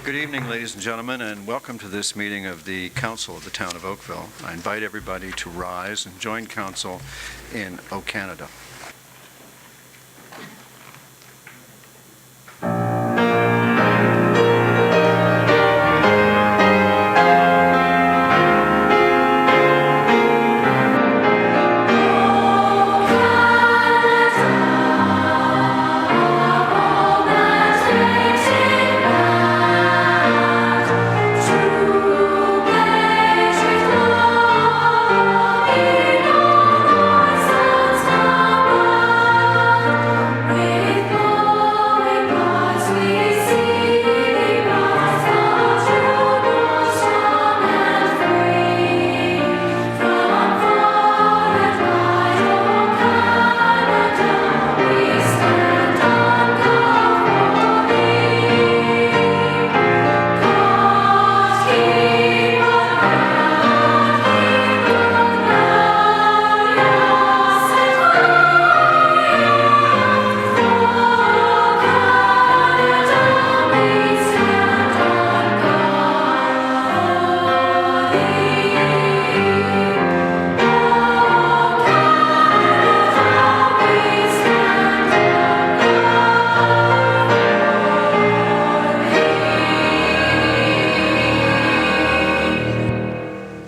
Good evening, ladies and gentlemen, and welcome to this meeting of the Council of the Town of Oakville. I invite everybody to rise and join Council in O Canada.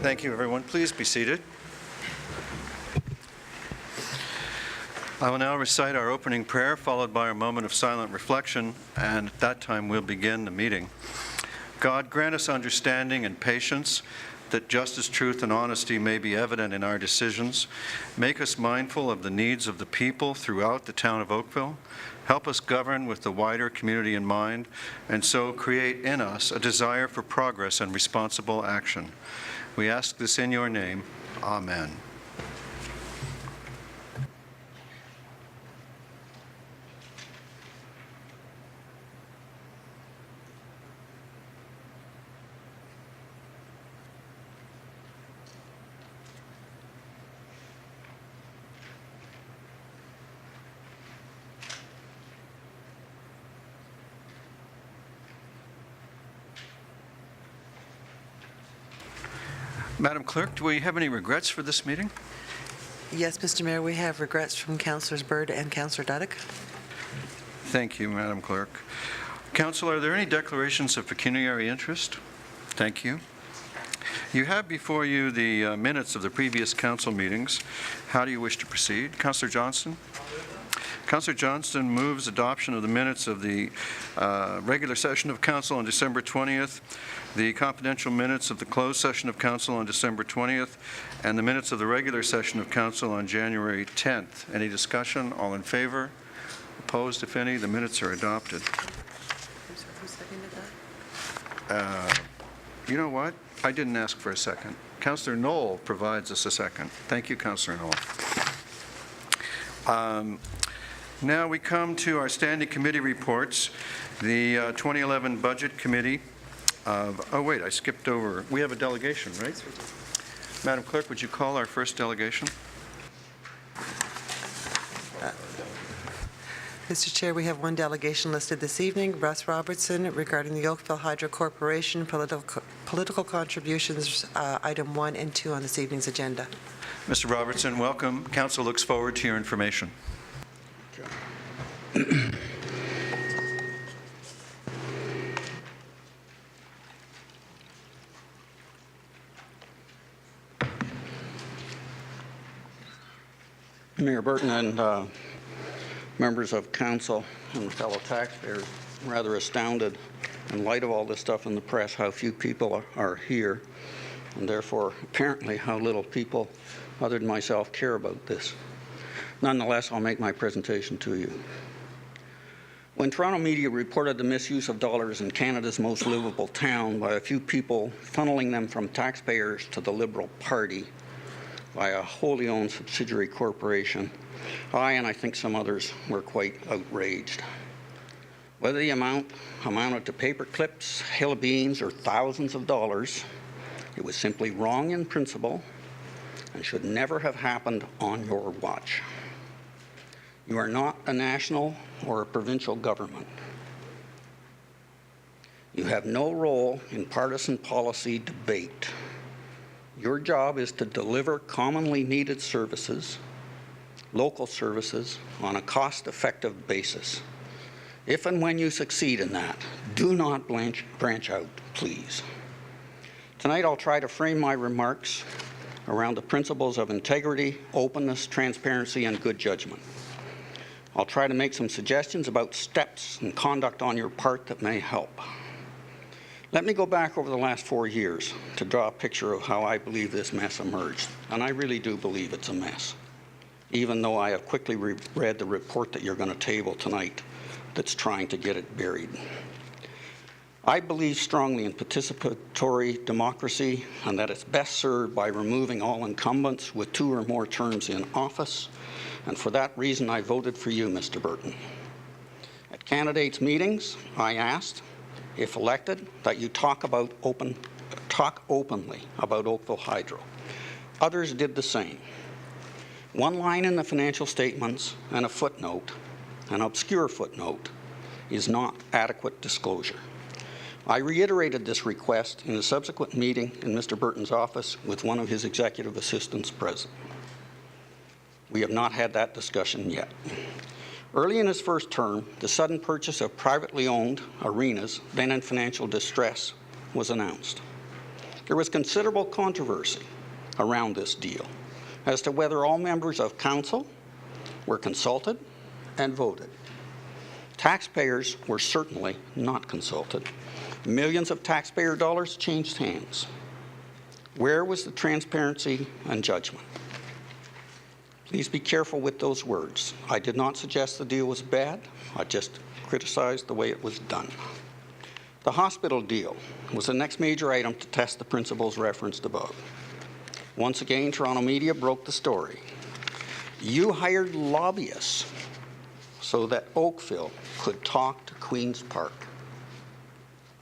Thank you, everyone. Please be seated. I will now recite our opening prayer, followed by a moment of silent reflection, and at that time we'll begin the meeting. God, grant us understanding and patience, that justice, truth, and honesty may be evident in our decisions. Make us mindful of the needs of the people throughout the town of Oakville. Help us govern with the wider community in mind, and so create in us a desire for progress and responsible action. We ask this in your name. Amen. Madam Clerk, do we have any regrets for this meeting? Yes, Mr. Mayor, we have regrets from Councillors Bird and Councillor Duddick. Thank you, Madam Clerk. Council, are there any declarations of pecuniary interest? Thank you. You have before you the minutes of the previous council meetings. How do you wish to proceed? Councillor Johnston? Councillor Johnston moves adoption of the minutes of the regular session of council on December 20th, the confidential minutes of the closed session of council on December 20th, and the minutes of the regular session of council on January 10th. Any discussion? All in favor? Opposed, if any? The minutes are adopted. Who seconded that? You know what? I didn't ask for a second. Councillor Knoll provides us a second. Thank you, Councillor Knoll. Now we come to our standing committee reports. The 2011 Budget Committee oh wait, I skipped over. We have a delegation, right? Madam Clerk, would you call our first delegation? Mr. Chair, we have one delegation listed this evening, Russ Robertson, regarding the Oakville Hydro Corporation political contributions, item 1 and 2 on this evening's agenda. Mr. Robertson, welcome. Council looks forward to your information. Mayor Burton and members of council and fellow taxpayers, I'm rather astounded in light of all this stuff in the press how few people are here, and therefore apparently how little people other than myself care about this. Nonetheless, I'll make my presentation to you. When Toronto media reported the misuse of dollars in Canada's most livable town by a few people funneling them from taxpayers to the Liberal Party by a wholly owned subsidiary corporation, I, and I think some others, were quite outraged. Whether the amount amounted to paper clips, hill of beans, or thousands of dollars, it was simply wrong in principle and should never have happened on your watch. You are not a national or a provincial government. You have no role in partisan policy debate. Your job is to deliver commonly needed services, local services, on a cost-effective basis. If and when you succeed in that, do not branch out, please. Tonight, I'll try to frame my remarks around the principles of integrity, openness, transparency, and good judgment. I'll try to make some suggestions about steps and conduct on your part that may help. Let me go back over the last 4 years to draw a picture of how I believe this mess emerged, and I really do believe it's a mess, even though I have quickly read the report that you're going to table tonight that's trying to get it buried. I believe strongly in participatory democracy and that it's best served by removing all incumbents with 2 or more terms in office, and for that reason I voted for you, Mr. Burton. At candidates' meetings, I asked, if elected, that you talk openly about Oakville Hydro. Others did the same. One line in the financial statements and a footnote, an obscure footnote, is not adequate disclosure. I reiterated this request in a subsequent meeting in Mr. Burton's office with one of his executive assistants present. We have not had that discussion yet. Early in his first term, the sudden purchase of privately owned arenas, then in financial distress, was announced. There was considerable controversy around this deal as to whether all members of council were consulted and voted. Taxpayers were certainly not consulted. Millions of taxpayer dollars changed hands. Where was the transparency and judgment? Please be careful with those words. I did not suggest the deal was bad. I just criticized the way it was done. The hospital deal was the next major item to test the principles referenced above. Once again, Toronto media broke the story. You hired lobbyists so that Oakville could talk to Queen's Park.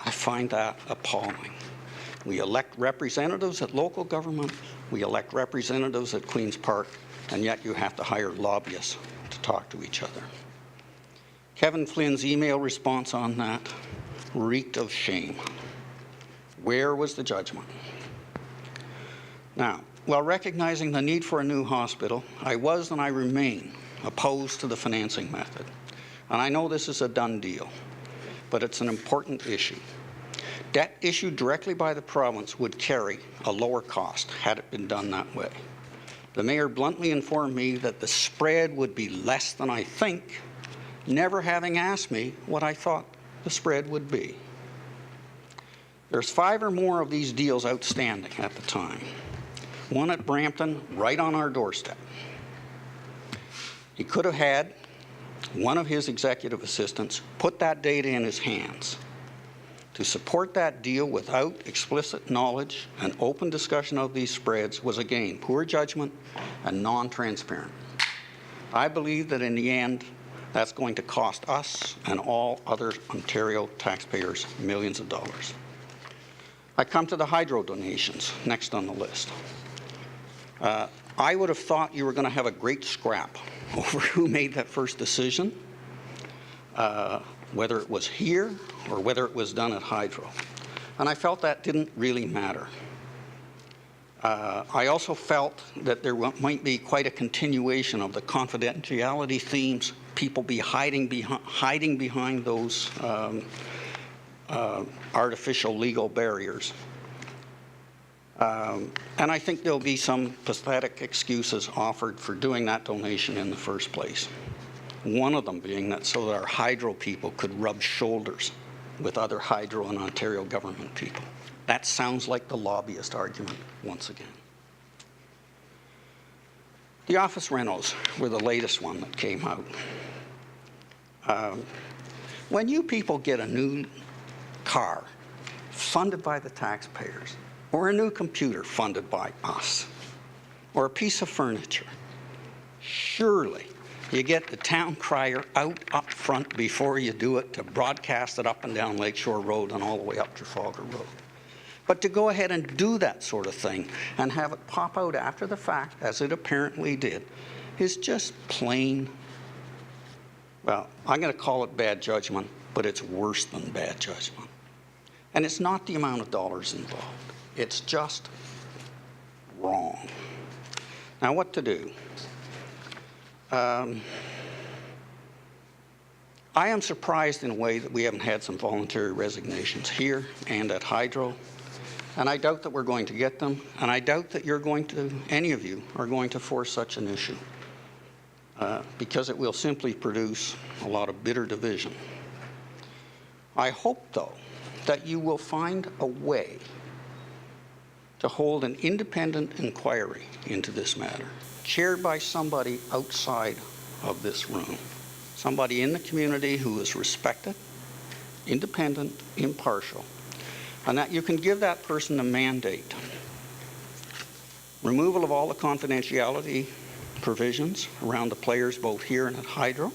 I find that appalling. We elect representatives at local government, we elect representatives at Queen's Park, and yet you have to hire lobbyists to talk to each other. Kevin Flynn's email response on that reeked of shame. Where was the judgment? Now, while recognizing the need for a new hospital, I was and I remain opposed to the financing method. And I know this is a done deal, but it's an important issue. Debt issued directly by the province would carry a lower cost had it been done that way. The mayor bluntly informed me that the spread would be less than I think, never having asked me what I thought the spread would be. There's 5 or more of these deals outstanding at the time. One at Brampton, right on our doorstep. He could have had one of his executive assistants put that data in his hands. To support that deal without explicit knowledge and open discussion of these spreads was, again, poor judgment and non-transparent. I believe that in the end, that's going to cost us and all other Ontario taxpayers millions of dollars. I come to the hydro donations, next on the list. I would have thought you were going to have a great scrap over who made that first decision, whether it was here or whether it was done at Hydro. And I felt that didn't really matter. I also felt that there might be quite a continuation of the confidentiality themes, people be hiding behind those artificial legal barriers. And I think there'll be some pathetic excuses offered for doing that donation in the first place. One of them being that so that our hydro people could rub shoulders with other hydro and Ontario government people. That sounds like the lobbyist argument once again. The office rentals were the latest one that came out. When you people get a new car funded by the taxpayers, or a new computer funded by us, or a piece of furniture, surely you get the town crier out up front before you do it to broadcast it up and down Lakeshore Road and all the way up Trafalgar Road. But to go ahead and do that sort of thing and have it pop out after the fact, as it apparently did, is just plain, well, I'm going to call it bad judgment, but it's worse than bad judgment. And it's not the amount of dollars involved. It's just wrong. Now, what to do? I am surprised in a way that we haven't had some voluntary resignations here and at Hydro, and I doubt that we're going to get them, and I doubt that any of you are going to force such an issue, because it will simply produce a lot of bitter division. I hope, though, that you will find a way to hold an independent inquiry into this matter, chaired by somebody outside of this room, somebody in the community who is respected, independent, impartial, and that you can give that person a mandate. Removal of all the confidentiality provisions around the players both here and at Hydro,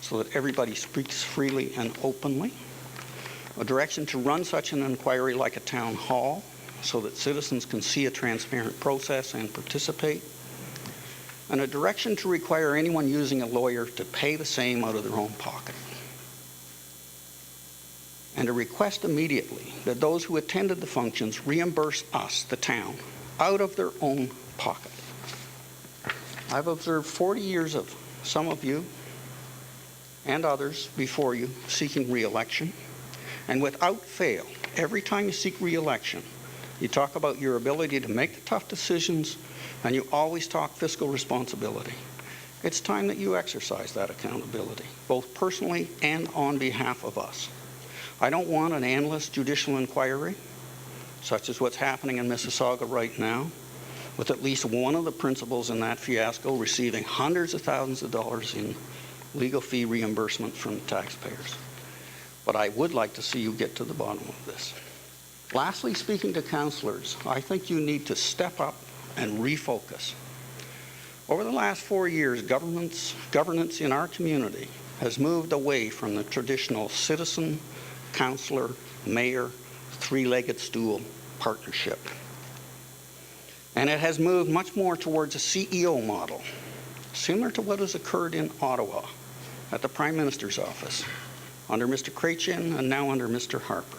so that everybody speaks freely and openly. A direction to run such an inquiry like a town hall, so that citizens can see a transparent process and participate. And a direction to require anyone using a lawyer to pay the same out of their own pocket. And a request immediately that those who attended the functions reimburse us, the town, out of their own pocket. I've observed 40 years of some of you and others before you seeking re-election, and without fail, every time you seek re-election, you talk about your ability to make the tough decisions, and you always talk fiscal responsibility. It's time that you exercise that accountability, both personally and on behalf of us. I don't want an endless judicial inquiry, such as what's happening in Mississauga right now, with at least one of the principals in that fiasco receiving hundreds of thousands of dollars in legal fee reimbursement from the taxpayers. But I would like to see you get to the bottom of this. Lastly, speaking to councillors, I think you need to step up and refocus. Over the last 4 years, governance in our community has moved away from the traditional citizen, councillor, mayor, three-legged stool partnership. And it has moved much more towards a CEO model, similar to what has occurred in Ottawa at the Prime Minister's office, under Mr. Chrétien and now under Mr. Harper.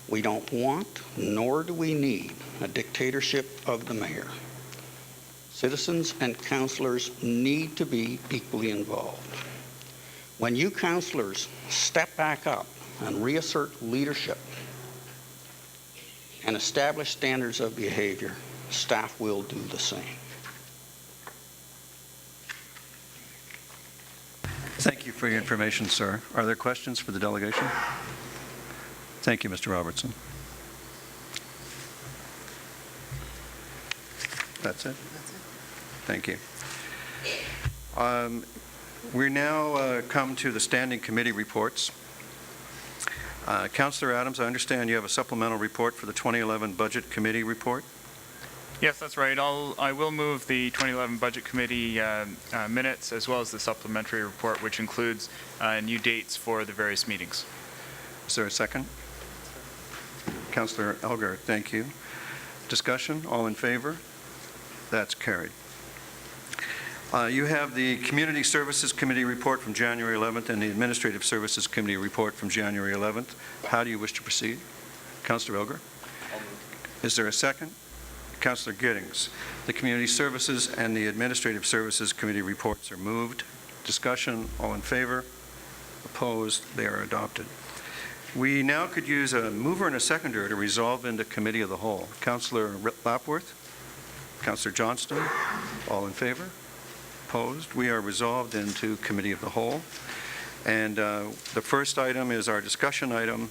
We don't want, nor do we need, a dictatorship of the mayor. Citizens and councillors need to be equally involved. When you councillors step back up and reassert leadership and establish standards of behavior, staff will do the same. Thank you for your information, sir. Are there questions for the delegation? Thank you, Mr. Robertson. That's it? Thank you. We now come to the standing committee reports. Councillor Adams, I understand you have a supplemental report for the 2011 Budget Committee report? Yes, that's right. I will move the 2011 Budget Committee minutes as well as the supplementary report, which includes new dates for the various meetings. Is there a second? Councillor Elgar, thank you. Discussion, all in favor? That's carried. You have the Community Services Committee report from January 11th and the Administrative Services Committee report from January 11th. How do you wish to proceed? Councillor Elgar? Is there a second? Councillor Giddings. The Community Services and the Administrative Services Committee reports are moved. Discussion, all in favor? Opposed? They are adopted. We now could use a mover and a seconder to resolve into Committee of the Whole. Councillor Lapworth? Councillor Johnston? All in favor? Opposed? We are resolved into Committee of the Whole. And the first item is our discussion item,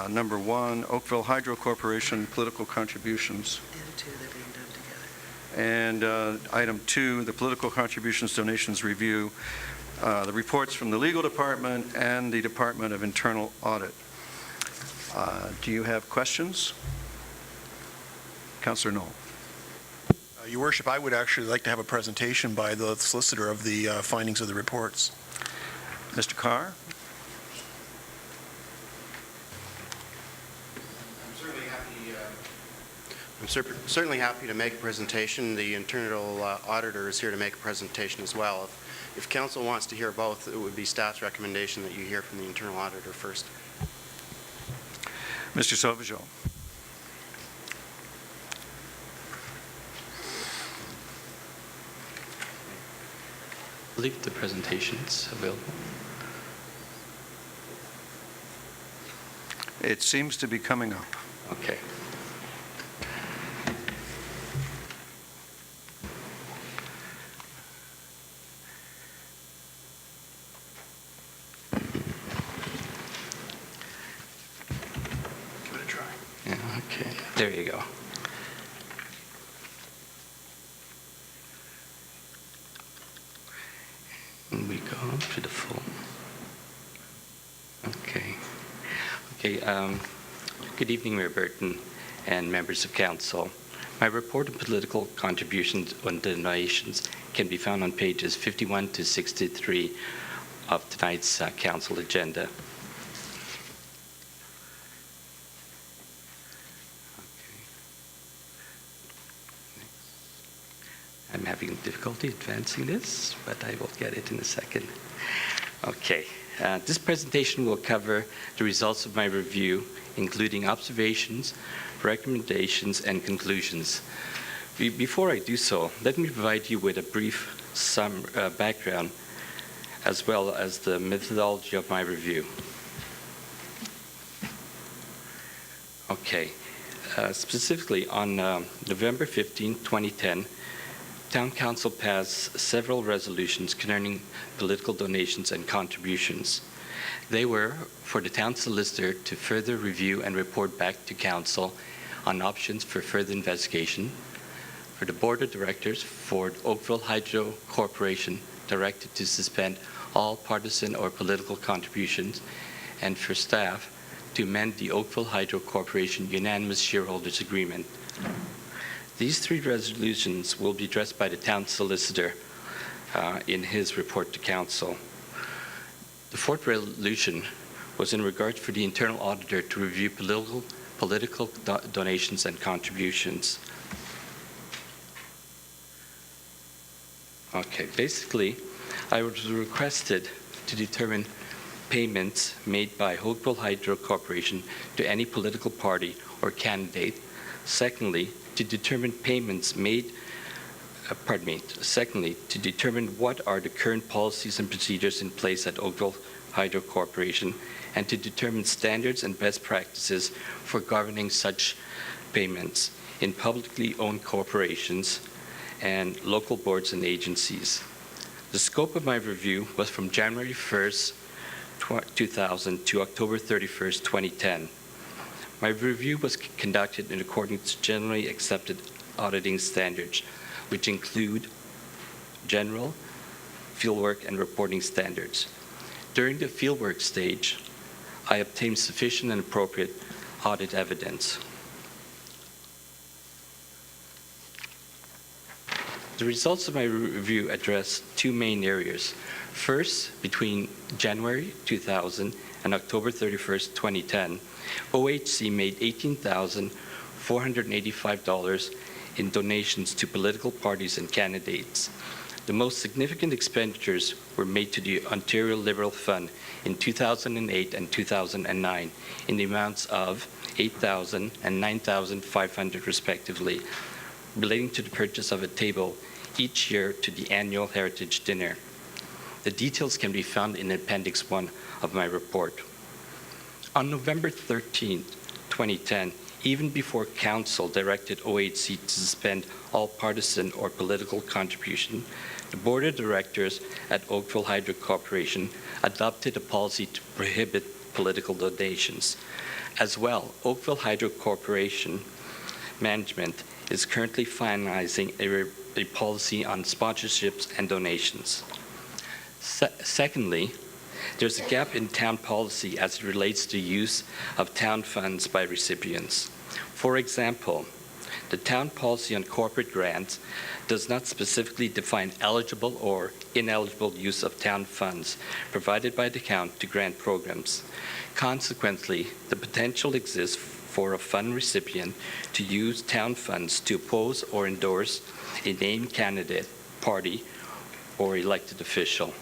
number 1, Oakville Hydro Corporation political contributions. And two, they're being done together. And item 2, the political contributions donations review, the reports from the Legal Department and the Department of Internal Audit. Do you have questions? Councillor Knoll. Your Worship, I would actually like to have a presentation by the Solicitor of the findings of the reports. Mr. Carr? I'm certainly happy to make a presentation. The internal auditor is here to make a presentation as well. If council wants to hear both, it would be staff's recommendation that you hear from the internal auditor first. Mr. Sauvageau. I believe the presentation's available. It seems to be coming up. Okay. Give it a try. Yeah, okay. There you go. And we go to the full. Okay. Okay. Good evening, Mayor Burton and members of council. My report of political contributions and donations can be found on pages 51 to 63 of tonight's council agenda. I'm having difficulty advancing this, but I will get it in a second. Okay. This presentation will cover the results of my review, including observations, recommendations, and conclusions. Before I do so, let me provide you with a brief background as well as the methodology of my review. Okay. Specifically, on November 15, 2010, Town Council passed several resolutions concerning political donations and contributions. They were for the Town Solicitor to further review and report back to Council on options for further investigation, for the Board of Directors for Oakville Hydro Corporation directed to suspend all partisan or political contributions, and for staff to amend the Oakville Hydro Corporation Unanimous Shareholders Agreement. These three resolutions will be addressed by the Town Solicitor in his report to Council. The fourth resolution was in regard for the Internal Auditor to review political donations and contributions. Okay, basically, I was requested to determine payments made by Oakville Hydro Corporation to any political party or candidate. Secondly, to determine payments made, secondly, to determine what are the current policies and procedures in place at Oakville Hydro Corporation, and to determine standards and best practices for governing such payments in publicly owned corporations and local boards and agencies. The scope of my review was from January 1st, 2000 to October 31st, 2010. My review was conducted in accordance with generally accepted auditing standards, which include general, fieldwork, and reporting standards. During the fieldwork stage, I obtained sufficient and appropriate audit evidence. The results of my review address two main areas. First, between January 2000 and October 31st, 2010, OHC made $18,485 in donations to political parties and candidates. The most significant expenditures were made to the Ontario Liberal Fund in 2008 and 2009 in the amounts of $8,000 and $9,500 respectively, relating to the purchase of a table each year to the annual Heritage Dinner. The details can be found in Appendix 1 of my report. On November 13, 2010, even before Council directed OHC to suspend all partisan or political contribution, the Board of Directors at Oakville Hydro Corporation adopted a policy to prohibit political donations. As well, Oakville Hydro Corporation management is currently finalizing a policy on sponsorships and donations. Secondly, there's a gap in town policy as it relates to use of town funds by recipients. For example, the town policy on corporate grants does not specifically define eligible or ineligible use of town funds provided by the town to grant programs. Consequently, the potential exists for a fund recipient to use town funds to oppose or endorse a named candidate, party, or elected official.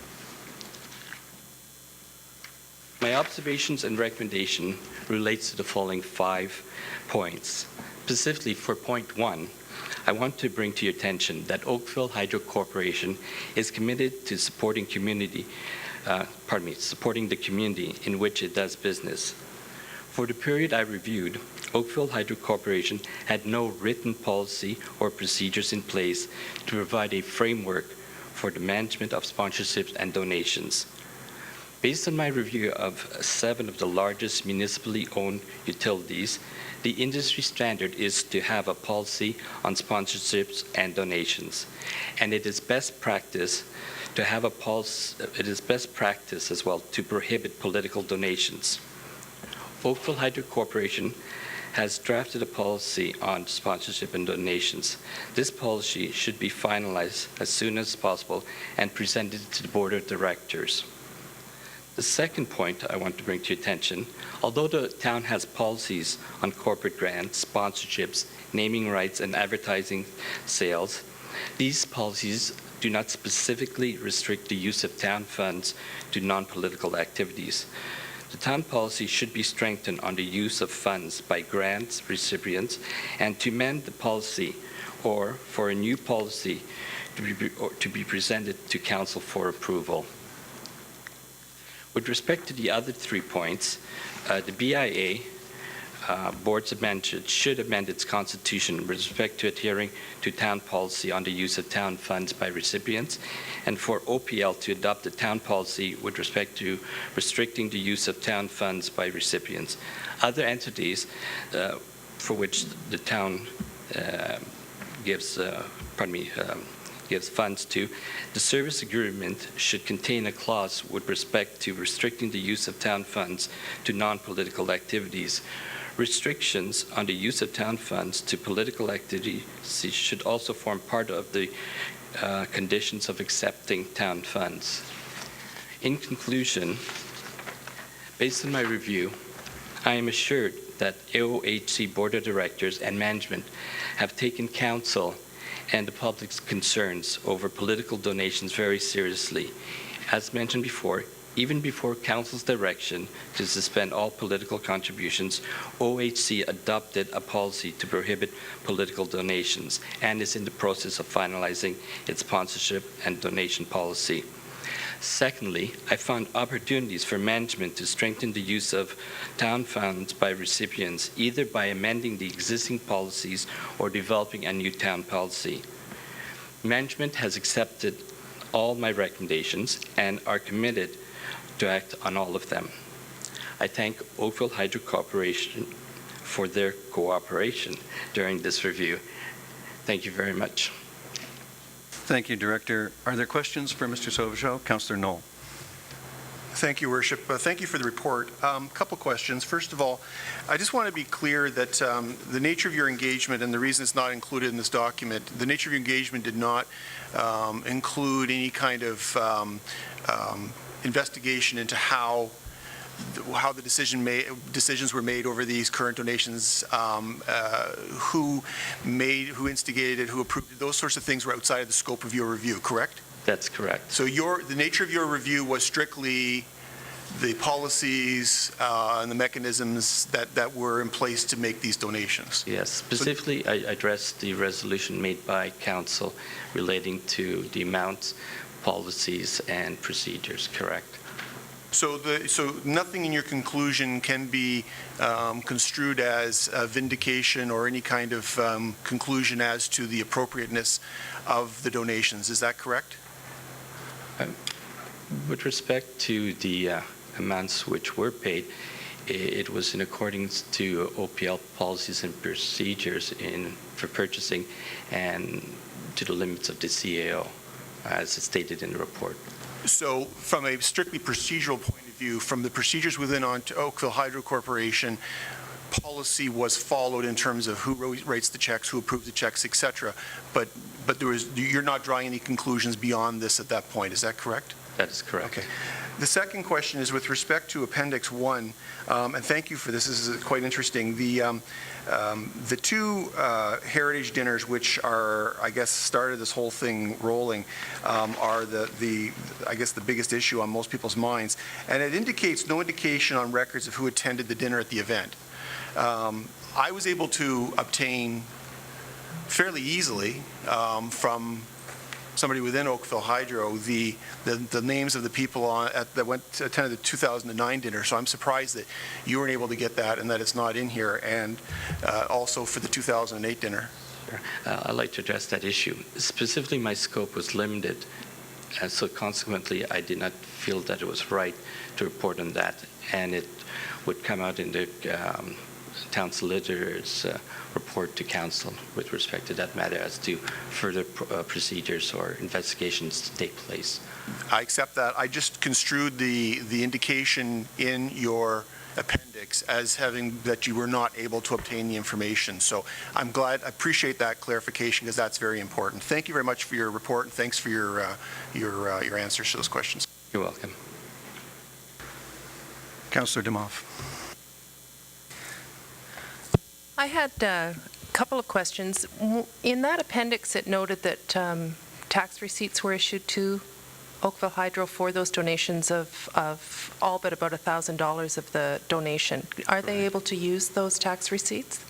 My observations and recommendation relates to the following 5 points. Specifically for point 1, I want to bring to your attention that Oakville Hydro Corporation is committed to supporting supporting the community in which it does business. For the period I reviewed, Oakville Hydro Corporation had no written policy or procedures in place to provide a framework for the management of sponsorships and donations. Based on my review of 7 of the largest municipally owned utilities, the industry standard is to have a policy on sponsorships and donations, and it is best practice to have a policy. It is best practice as well to prohibit political donations. Oakville Hydro Corporation has drafted a policy on sponsorship and donations. This policy should be finalized as soon as possible and presented to the Board of Directors. The second point I want to bring to your attention, although the town has policies on corporate grants, sponsorships, naming rights, and advertising sales, these policies do not specifically restrict the use of town funds to non-political activities. The town policy should be strengthened on the use of funds by grants recipients and to amend the policy or for a new policy to be presented to Council for approval. With respect to the other 3 points, the BIA, Boards of Management, should amend its constitution with respect to adhering to town policy on the use of town funds by recipients, and for OPL to adopt a town policy with respect to restricting the use of town funds by recipients. Other entities for which the town gives funds to, the service agreement should contain a clause with respect to restricting the use of town funds to non-political activities. Restrictions on the use of town funds to political activities should also form part of the conditions of accepting town funds. In conclusion, based on my review, I am assured that OHC Board of Directors and management have taken counsel and the public's concerns over political donations very seriously. As mentioned before, even before Council's direction to suspend all political contributions, OHC adopted a policy to prohibit political donations and is in the process of finalizing its sponsorship and donation policy. Secondly, I found opportunities for management to strengthen the use of town funds by recipients, either by amending the existing policies or developing a new town policy. Management has accepted all my recommendations and are committed to act on all of them. I thank Oakville Hydro Corporation for their cooperation during this review. Thank you very much. Thank you, Director. Are there questions for Mr. Sauvageau? Councillor Knoll. Thank you, Worship. Thank you for the report. Couple questions. First of all, I just want to be clear that the nature of your engagement and the reason it's not included in this document, the nature of your engagement did not include any kind of investigation into how the decisions were made over these current donations, who instigated, who approved it, those sorts of things were outside of the scope of your review, correct? That's correct. So the nature of your review was strictly the policies and the mechanisms that were in place to make these donations? Yes, specifically I addressed the resolution made by Council relating to the amounts, policies, and procedures, correct? So nothing in your conclusion can be construed as a vindication or any kind of conclusion as to the appropriateness of the donations. Is that correct? With respect to the amounts which were paid, it was in accordance to OPL policies and procedures for purchasing and to the limits of the CAO, as stated in the report. So from a strictly procedural point of view, from the procedures within Oakville Hydro Corporation, policy was followed in terms of who writes the checks, who approves the checks, et cetera. But you're not drawing any conclusions beyond this at that point. Is that correct? That is correct. Okay. The second question is with respect to Appendix 1, and thank you for this. This is quite interesting. The two heritage dinners, which are, I guess, started this whole thing rolling, are I guess, the biggest issue on most people's minds. And it indicates no indication on records of who attended the dinner at the event. I was able to obtain fairly easily from somebody within Oakville Hydro the names of the people that attended the 2009 dinner. So I'm surprised that you weren't able to get that and that it's not in here, and also for the 2008 dinner. I'd like to address that issue. Specifically, my scope was limited, and so consequently, I did not feel that it was right to report on that, and it would come out in the town solicitor's report to council with respect to that matter as to further procedures or investigations to take place. I accept that. I just construed the indication in your appendix as having that you were not able to obtain the information. So I'm glad, I appreciate that clarification because that's very important. Thank you very much for your report, and thanks for your answers to those questions. You're welcome. Councillor Dimhoff. I had a couple of questions. In that appendix, it noted that tax receipts were issued to Oakville Hydro for those donations of all but about $1,000 of the donation. Are they able to use those tax receipts?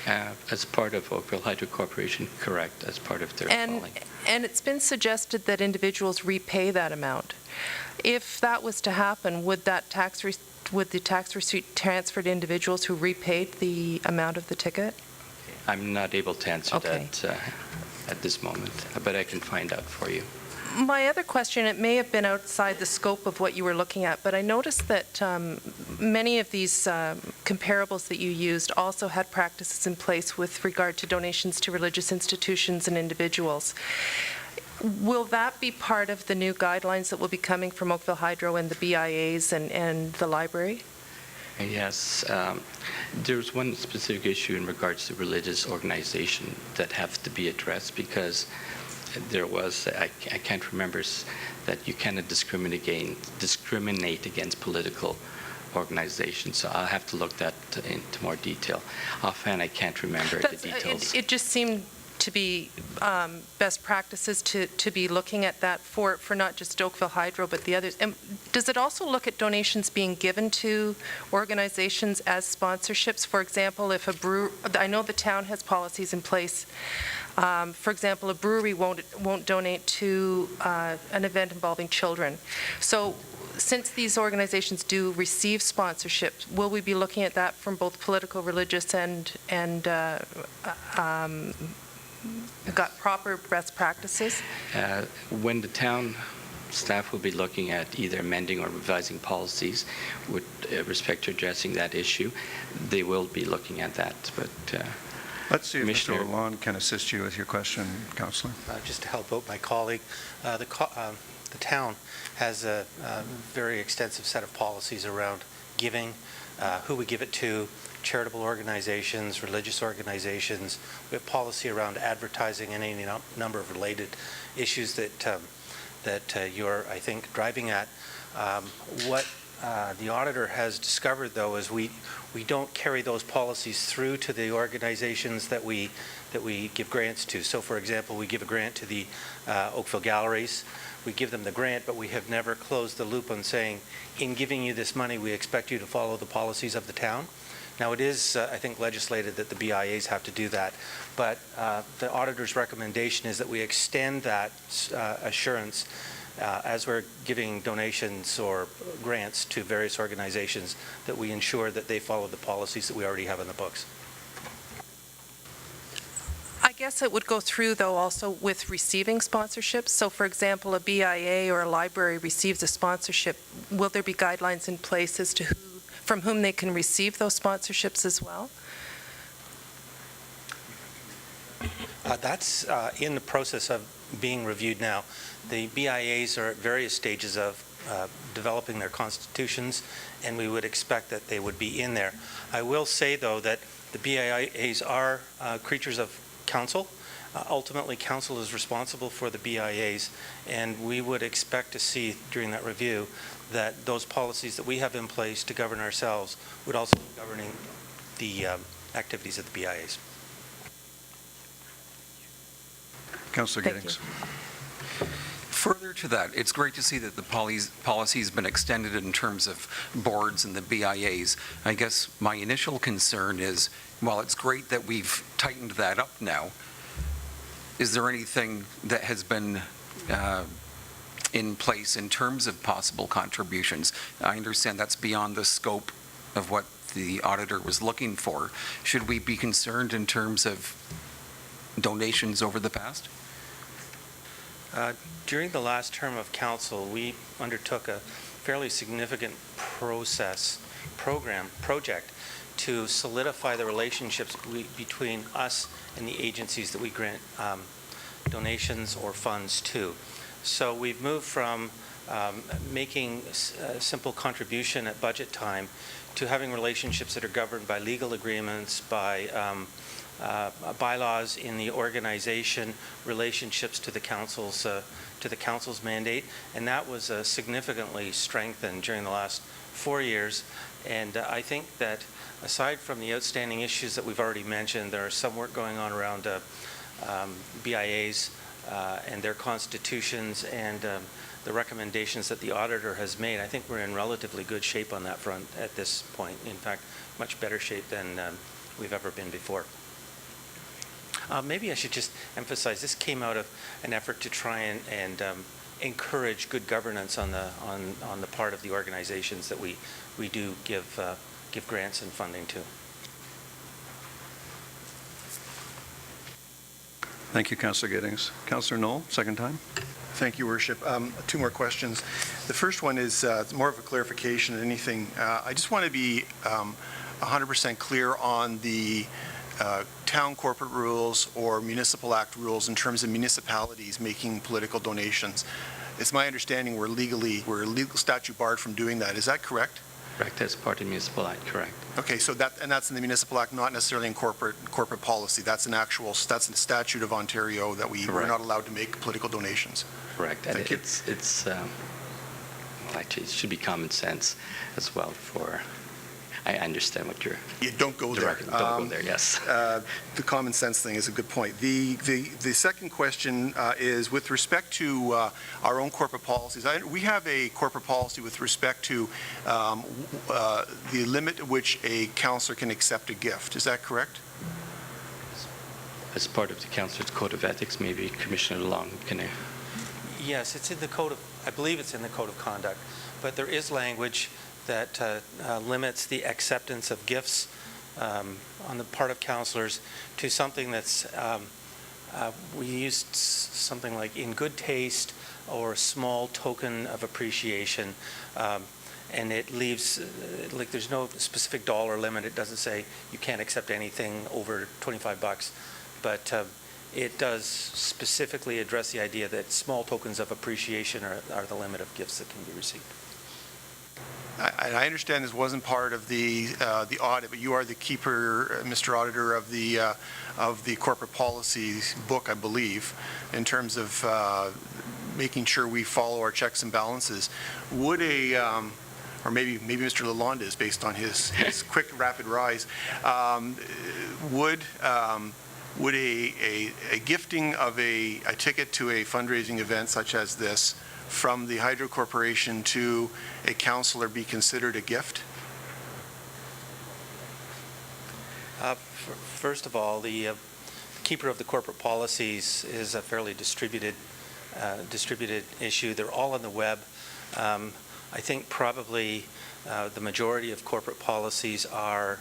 As part of Oakville Hydro Corporation, correct, as part of their filing. And it's been suggested that individuals repay that amount. If that was to happen, would the tax receipt transfer to individuals who repaid the amount of the ticket? I'm not able to answer that at this moment, but I can find out for you. My other question, it may have been outside the scope of what you were looking at, but I noticed that many of these comparables that you used also had practices in place with regard to donations to religious institutions and individuals. Will that be part of the new guidelines that will be coming from Oakville Hydro and the BIAs and the library? Yes. There's one specific issue in regards to religious organization that have to be addressed because there was, I can't remember, that you cannot discriminate against political organizations. So I'll have to look that into more detail. Offhand, I can't remember the details. It just seemed to be best practices to be looking at that for not just Oakville Hydro, but the others. And does it also look at donations being given to organizations as sponsorships? For example, if a brewer, I know the town has policies in place. For example, a brewery won't donate to an event involving children. So since these organizations do receive sponsorships, will we be looking at that from both political, religious, and got proper best practices? When the town staff will be looking at either amending or revising policies with respect to addressing that issue, they will be looking at that. But let's see if Mr. Lalonde can assist you with your question, Councillor. Just to help out my colleague, the town has a very extensive set of policies around giving, who we give it to, charitable organizations, religious organizations. We have policy around advertising and any number of related issues that you're, I think, driving at. What the auditor has discovered, though, is we don't carry those policies through to the organizations that we give grants to. So, for example, we give a grant to the Oakville Galleries. We give them the grant, but we have never closed the loop on saying, in giving you this money, we expect you to follow the policies of the town. Now, it is, I think, legislated that the BIAs have to do that, but the auditor's recommendation is that we extend that assurance as we're giving donations or grants to various organizations, that we ensure that they follow the policies that we already have in the books. I guess it would go through, though, also with receiving sponsorships. So, for example, a BIA or a library receives a sponsorship. Will there be guidelines in place as to from whom they can receive those sponsorships as well? That's in the process of being reviewed now. The BIAs are at various stages of developing their constitutions, and we would expect that they would be in there. I will say, though, that the BIAs are creatures of council. Ultimately, council is responsible for the BIAs, and we would expect to see during that review that those policies that we have in place to govern ourselves would also be governing the activities of the BIAs. Councillor Thank Giddings. Further to that, it's great to see that the policy has been extended in terms of boards and the BIAs. I guess my initial concern is, while it's great that we've tightened that up now, is there anything that has been in place in terms of possible contributions? I understand that's beyond the scope of what the auditor was looking for. Should we be concerned in terms of donations over the past? During the last term of council, we undertook a fairly significant project to solidify the relationships between us and the agencies that we grant donations or funds to. So we've moved from making a simple contribution at budget time to having relationships that are governed by legal agreements, by bylaws in the organization, relationships to the council's mandate, and that was significantly strengthened during the last 4 years. And I think that aside from the outstanding issues that we've already mentioned, there is some work going on around BIAs and their constitutions and the recommendations that the auditor has made. I think we're in relatively good shape on that front at this point. In fact, much better shape than we've ever been before. Maybe I should just emphasize this came out of an effort to try and encourage good governance on the part of the organizations that we do give grants and funding to. Thank you, Councillor Giddings. Councillor Knoll, second time. Thank you, Worship. 2 more questions. The first one is more of a clarification than anything. I just want to be 100% clear on the town corporate rules or municipal act rules in terms of municipalities making political donations. It's my understanding we're legal statute barred from doing that. Is that correct? Correct. That's part of the municipal act. Correct. Okay, so that's in the municipal act, not necessarily in corporate policy. That's in the statute of Ontario that we're not allowed to make political donations. Correct. And Thank you. it's well, actually, it should be common sense as well for. I understand what you're. You don't go there. Don't go there. Yes. The common sense thing is a good point. The second question is with respect to our own corporate policies. We have a corporate policy with respect to the limit at which a councillor can accept a gift. Is that correct? As part of the councilor's code of ethics, maybe Commissioner Long can. Yes, it's in the code of. I believe it's in the code of conduct, but there is language that limits the acceptance of gifts on the part of councillors to something that's, we used something like in good taste or a small token of appreciation, and it leaves, like there's no specific dollar limit. It doesn't say you can't accept anything over $25, but it does specifically address the idea that small tokens of appreciation are the limit of gifts that can be received. I understand this wasn't part of the audit, but you are the keeper, Mr. Auditor, of the corporate policies book, I believe, in terms of making sure we follow our checks and balances. Would or maybe Mr. Lalonde is, based on his quick, rapid rise, would a gifting of a ticket to a fundraising event such as this from the Hydro Corporation to a councillor be considered a gift? First of all, the keeper of the corporate policies is a fairly distributed issue. They're all on the web. I think probably the majority of corporate policies are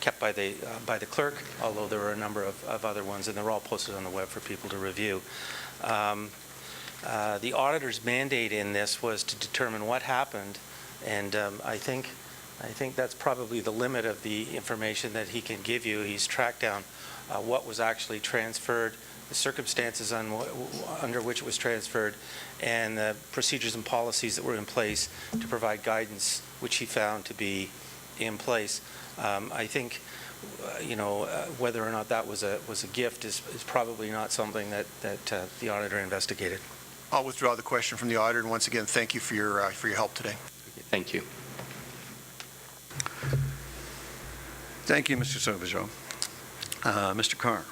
kept by the clerk, although there are a number of other ones, and they're all posted on the web for people to review. The auditor's mandate in this was to determine what happened, and I think that's probably the limit of the information that he can give you. He's tracked down what was actually transferred, the circumstances under which it was transferred, and the procedures and policies that were in place to provide guidance, which he found to be in place. I think whether or not that was a gift is probably not something that the auditor investigated. I'll withdraw the question from the auditor, and once again, thank you for your help today. Thank you. Thank you, Mr. Sauvageau. Mr. Carr.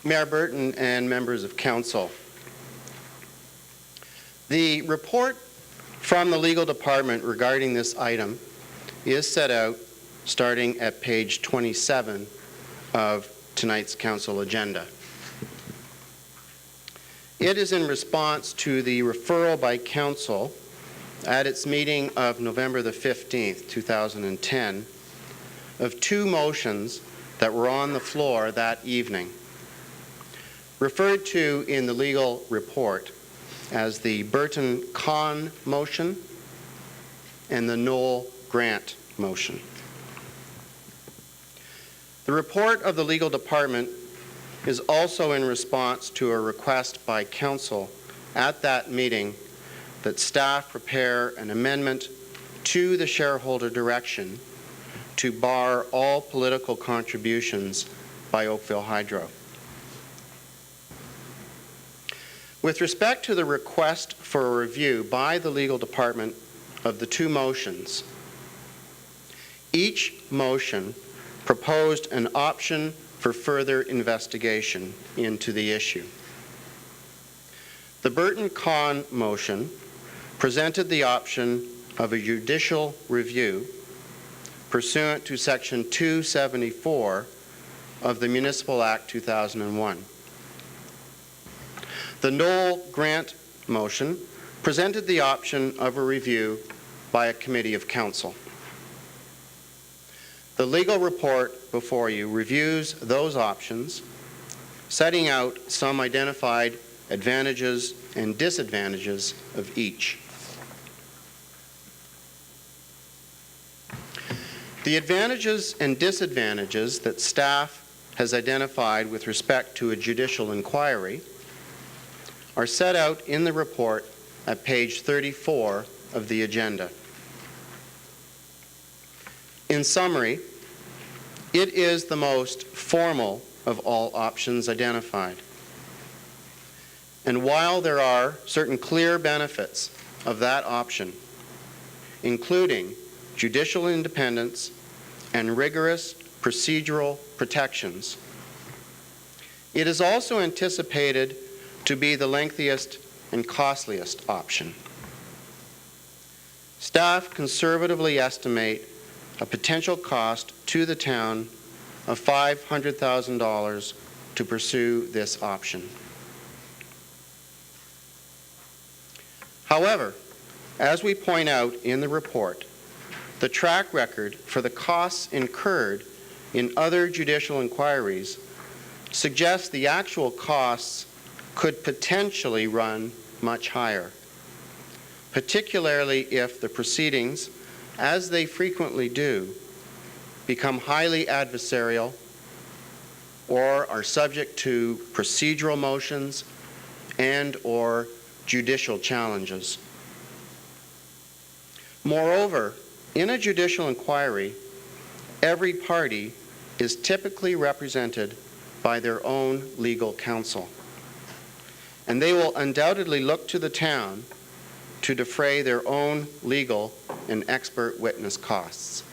Mayor Burton and members of council, the report from the legal department regarding this item is set out starting at page 27 of tonight's council agenda. It is in response to the referral by council at its meeting of November the 15th, 2010, of two motions that were on the floor that evening, referred to in the legal report as the Burton-Kahn motion and the Knoll-Grant motion. The report of the legal department is also in response to a request by council at that meeting that staff prepare an amendment to the shareholder direction to bar all political contributions by Oakville Hydro. With respect to the request for a review by the legal department of the two motions, each motion proposed an option for further investigation into the issue. The Burton-Kahn motion presented the option of a judicial review pursuant to Section 274 of the Municipal Act 2001. The Knoll-Grant motion presented the option of a review by a committee of council. The legal report before you reviews those options, setting out some identified advantages and disadvantages of each. The advantages and disadvantages that staff has identified with respect to a judicial inquiry are set out in the report at page 34 of the agenda. In summary, it is the most formal of all options identified. And while there are certain clear benefits of that option, including judicial independence and rigorous procedural protections, it is also anticipated to be the lengthiest and costliest option. Staff conservatively estimate a potential cost to the town of $500,000 to pursue this option. However, as we point out in the report, the track record for the costs incurred in other judicial inquiries suggests the actual costs could potentially run much higher, particularly if the proceedings, as they frequently do, become highly adversarial or are subject to procedural motions and/or judicial challenges. Moreover, in a judicial inquiry, every party is typically represented by their own legal counsel, and they will undoubtedly look to the town to defray their own legal and expert witness costs.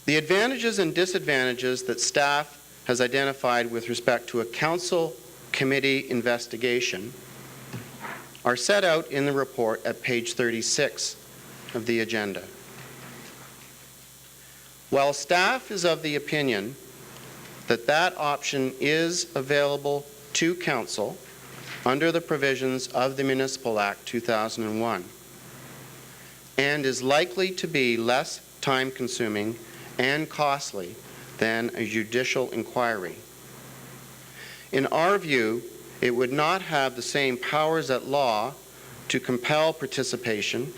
The advantages and disadvantages that staff has identified with respect to a council committee investigation are set out in the report at page 36 of the agenda. While staff is of the opinion that that option is available to council under the provisions of the Municipal Act 2001 and is likely to be less time-consuming and costly than a judicial inquiry, in our view, it would not have the same powers at law to compel participation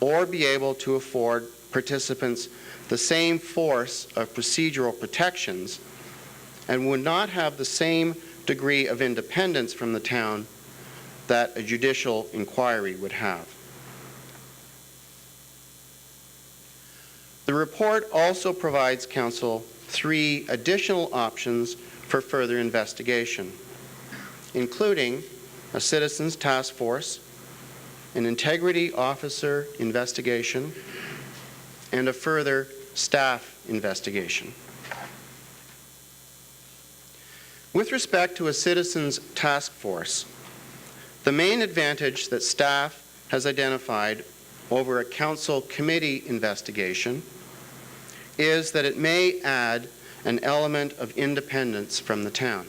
or be able to afford participants the same force of procedural protections and would not have the same degree of independence from the town that a judicial inquiry would have. The report also provides Council 3 additional options for further investigation, including a citizens task force, an integrity officer investigation, and a further staff investigation. With respect to a citizens task force, the main advantage that staff has identified over a council committee investigation is that it may add an element of independence from the town.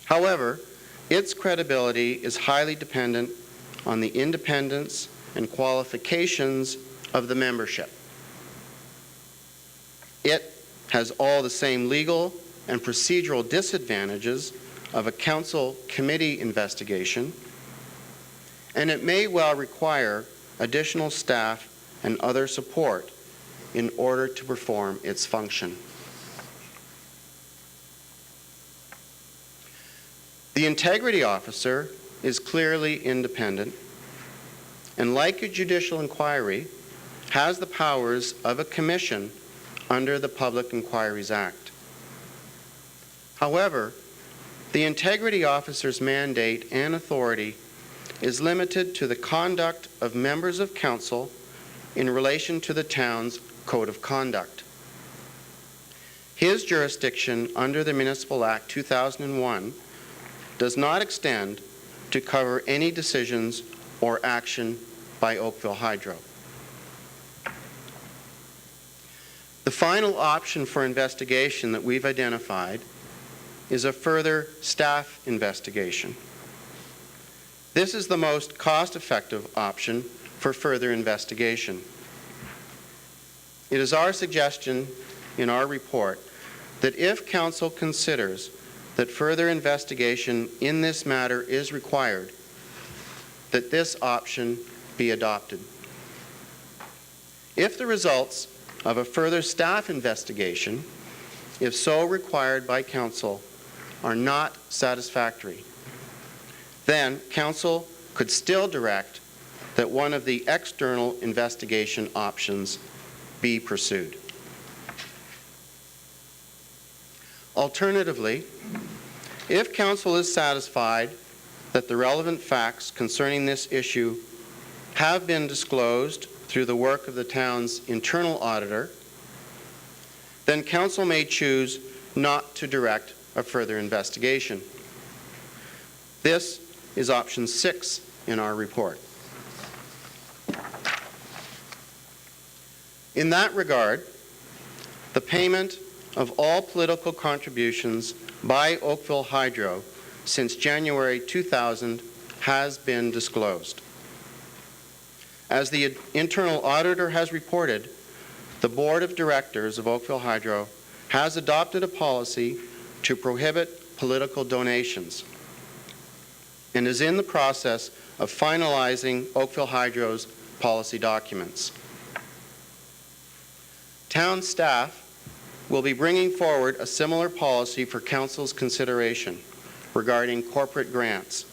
However, its credibility is highly dependent on the independence and qualifications of the membership. It has all the same legal and procedural disadvantages of a council committee investigation, and it may well require additional staff and other support in order to perform its function. The integrity officer is clearly independent and, like a judicial inquiry, has the powers of a commission under the Public Inquiries Act. However, the integrity officer's mandate and authority is limited to the conduct of members of council in relation to the town's code of conduct. His jurisdiction under the Municipal Act 2001 does not extend to cover any decisions or action by Oakville Hydro. The final option for investigation that we've identified is a further staff investigation. This is the most cost-effective option for further investigation. It is our suggestion in our report that if Council considers that further investigation in this matter is required, that this option be adopted. If the results of a further staff investigation, if so required by Council, are not satisfactory, then Council could still direct that one of the external investigation options be pursued. Alternatively, if Council is satisfied that the relevant facts concerning this issue have been disclosed through the work of the town's internal auditor, then Council may choose not to direct a further investigation. This is option 6 in our report. In that regard, the payment of all political contributions by Oakville Hydro since January 2000 has been disclosed. As the internal auditor has reported, the Board of Directors of Oakville Hydro has adopted a policy to prohibit political donations and is in the process of finalizing Oakville Hydro's policy documents. Town staff will be bringing forward a similar policy for Council's consideration regarding corporate grants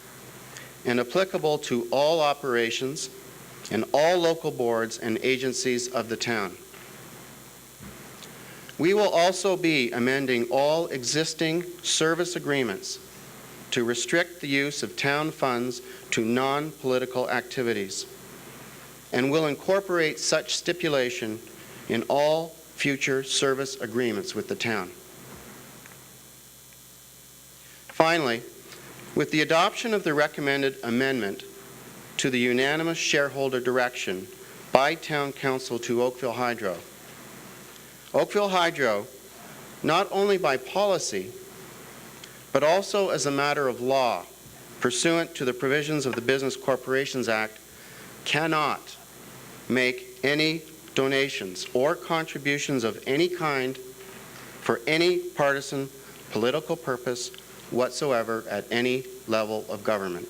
and applicable to all operations and all local boards and agencies of the town. We will also be amending all existing service agreements to restrict the use of town funds to non-political activities, and will incorporate such stipulation in all future service agreements with the town. Finally, with the adoption of the recommended amendment to the unanimous shareholder direction by Town Council to Oakville Hydro, Oakville Hydro, not only by policy, but also as a matter of law, pursuant to the provisions of the Business Corporations Act, cannot make any donations or contributions of any kind for any partisan political purpose whatsoever at any level of government.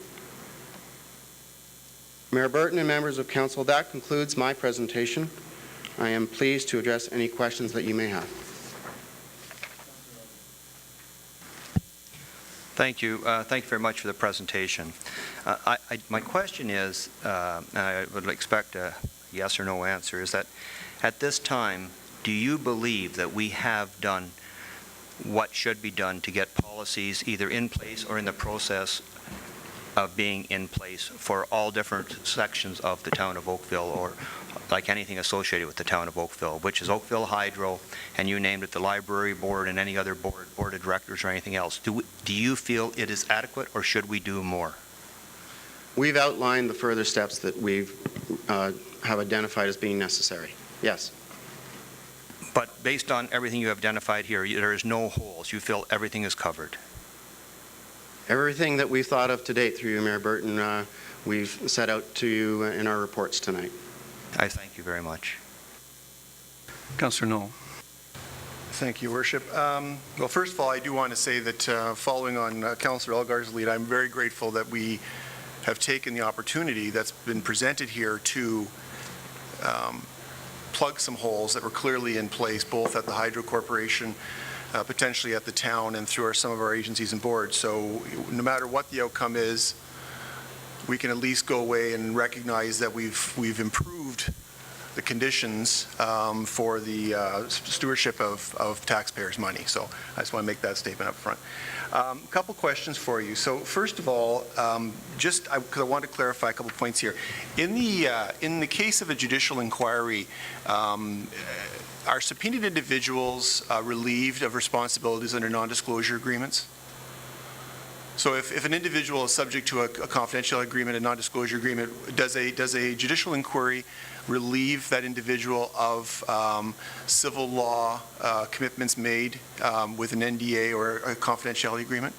Mayor Burton and members of Council, that concludes my presentation I am pleased to address any questions that you may have. Thank you. Thank you very much for the presentation. My question is, and I would expect a yes or no answer, is that at this time, do you believe that we have done what should be done to get policies either in place or in the process of being in place for all different sections of the town of Oakville, or like anything associated with the town of Oakville, which is Oakville Hydro, and you named it the library board and any other board of directors or anything else. Do you feel it is adequate, or should we do more? We've outlined the further steps that we've have identified as being necessary. Yes. But based on everything you have identified here, there is no holes. You feel everything is covered. Everything that we've thought of to date through you, Mayor Burton, we've set out to you in our reports tonight. I thank you very much. Councillor Knoll. Thank you, Worship. Well, first of all, I do want to say that following on Councillor Elgar's lead, I'm very grateful that we have taken the opportunity that's been presented here to plug some holes that were clearly in place, both at the Hydro Corporation, potentially at the town, and through some of our agencies and boards. So no matter what the outcome is, we can at least go away and recognize that we've improved the conditions for the stewardship of taxpayers' money. So I just want to make that statement up front. A couple questions for you. So first of all, just because I want to clarify a couple points here. In the case of a judicial inquiry, are subpoenaed individuals relieved of responsibilities under non-disclosure agreements? So if an individual is subject to a confidential agreement, a non-disclosure agreement, does a judicial inquiry relieve that individual of civil law commitments made with an NDA or a confidentiality agreement?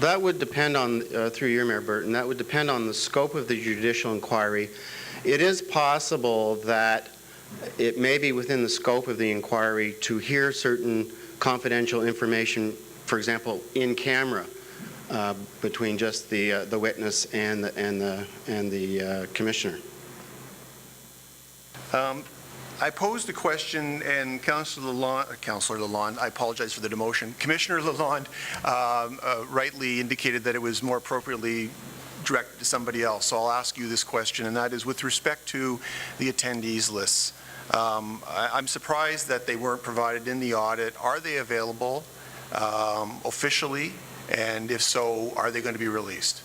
That would depend on, through you, Mayor Burton, that would depend on the scope of the judicial inquiry. It is possible that it may be within the scope of the inquiry to hear certain confidential information, for example, in camera, between just the witness and the commissioner. I posed a question, and Councillor Lalonde, I apologize for the demotion. Commissioner Lalonde rightly indicated that it was more appropriately directed to somebody else. So I'll ask you this question, and that is with respect to the attendees lists. I'm surprised that they weren't provided in the audit. Are they available officially? And if so, are they going to be released?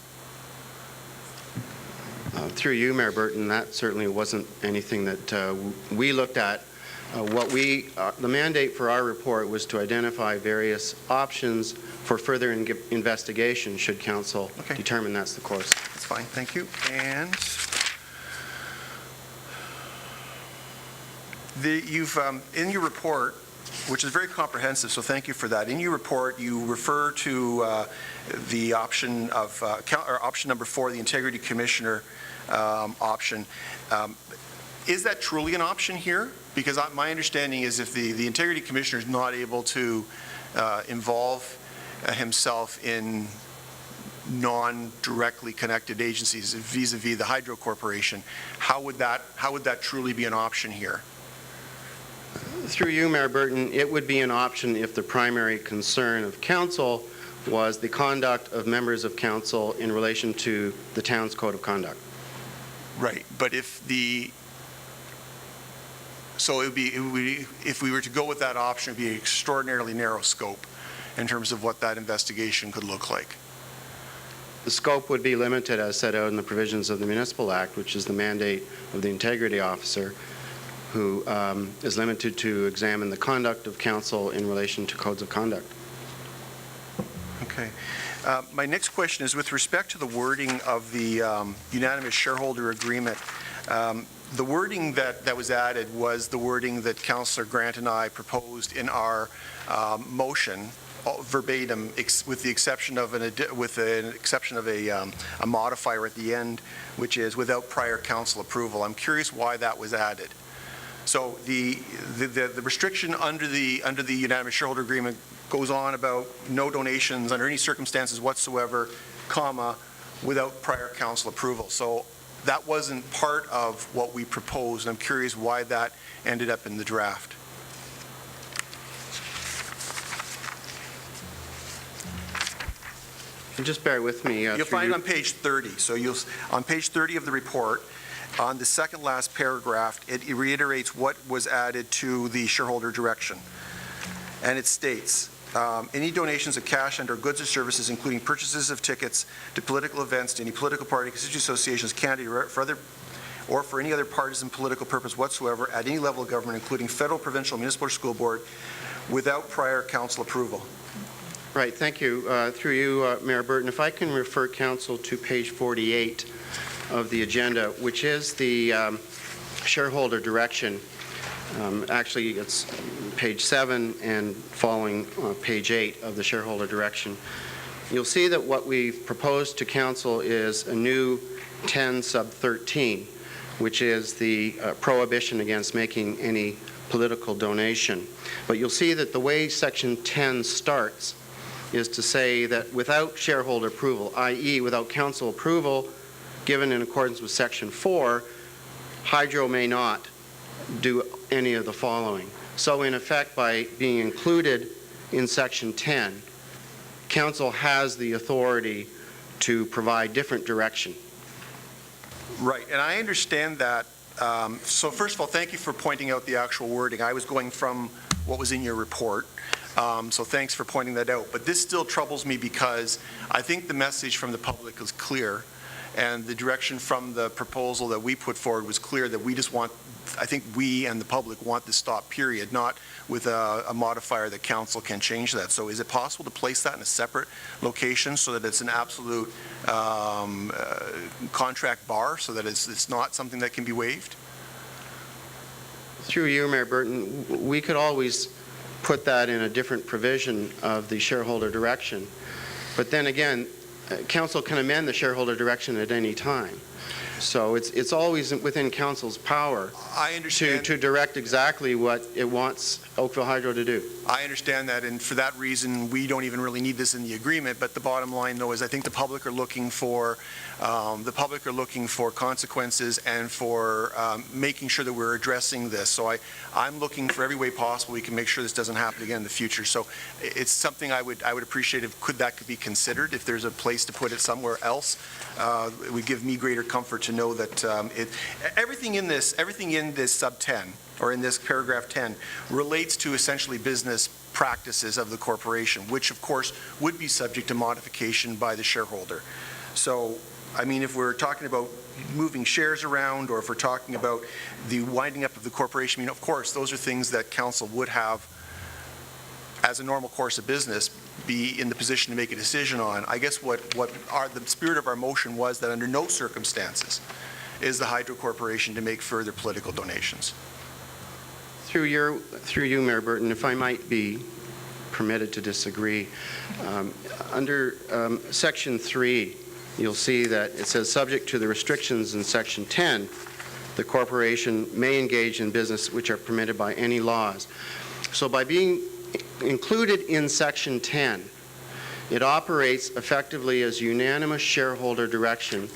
Through you, Mayor Burton, that certainly wasn't anything that we looked at. The mandate for our report was to identify various options for further investigation should council determine that's the course. That's fine, thank you. And you've in your report, which is very comprehensive, so thank you for that. In your report, you refer to the option of option number 4, the Integrity Commissioner option. Is that truly an option here? Because my understanding is if the Integrity Commissioner is not able to involve himself in non-directly connected agencies vis-a-vis the Hydro Corporation, how would that truly be an option here? Through you, Mayor Burton, it would be an option if the primary concern of council was the conduct of members of council in relation to the town's code of conduct. Right, but if we were to go with that option, it would be an extraordinarily narrow scope in terms of what that investigation could look like. The scope would be limited as set out in the provisions of the Municipal Act, which is the mandate of the Integrity Officer, who is limited to examine the conduct of council in relation to codes of conduct. Okay. My next question is with respect to the wording of the unanimous shareholder agreement. The wording that was added was the wording that Councillor Grant and I proposed in our motion, verbatim, with the exception of a modifier at the end, which is without prior council approval. I'm curious why that was added. So the restriction under the unanimous shareholder agreement goes on about no donations under any circumstances whatsoever, comma, without prior council approval. So that wasn't part of what we proposed. I'm curious why that ended up in the draft. And just bear with me. You'll find it on page 30. So on page 30 of the report, on the second last paragraph, it reiterates what was added to the shareholder direction. And it states, any donations of cash and/or goods or services, including purchases of tickets to political events, to any political party, constituent associations, candidate, or for any other partisan political purpose whatsoever at any level of government, including federal, provincial, municipal, or school board, without prior council approval. Right, thank you. Through you, Mayor Burton, if I can refer council to page 48 of the agenda, which is the shareholder direction. Actually, it's page 7 and following page 8 of the shareholder direction. You'll see that what we've proposed to council is a new 10 sub 13, which is the prohibition against making any political donation. But you'll see that the way section 10 starts is to say that without shareholder approval, i.e. without council approval given in accordance with section 4, Hydro may not do any of the following. So in effect, by being included in section 10, council has the authority to provide different direction. Right, and I understand that. So first of all, thank you for pointing out the actual wording. I was going from what was in your report. So thanks for pointing that out. But this still troubles me because I think the message from the public is clear, and the direction from the proposal that we put forward was clear that we just want, I think we and the public want this stop, period, not with a modifier that council can change that. So is it possible to place that in a separate location so that it's an absolute contract bar, so that it's not something that can be waived? Through you, Mayor Burton, we could always put that in a different provision of the shareholder direction. But then again, council can amend the shareholder direction at any time. So it's always within council's power I understand to direct exactly what it wants Oakville Hydro to do. I understand that, and for that reason, we don't even really need this in the agreement. But the bottom line, though, is I think the public are looking for consequences and for making sure that we're addressing this. So I'm looking for every way possible we can make sure this doesn't happen again in the future. So it's something I would appreciate if that could be considered. If there's a place to put it somewhere else, it would give me greater comfort to know that everything in this sub 10 or in this paragraph 10 relates to essentially business practices of the corporation, which of course would be subject to modification by the shareholder. So, I mean, if we're talking about moving shares around, or if we're talking about the winding up of the corporation, I mean, of course, those are things that council would have, as a normal course of business, be in the position to make a decision on. I guess the spirit of our motion was that under no circumstances is the Hydro Corporation to make further political donations. Through you, Mayor Burton, if I might be permitted to disagree, under section 3, you'll see that it says, subject to the restrictions in section 10, the corporation may engage in business which are permitted by any laws. So by being included in section 10, it operates effectively as unanimous shareholder direction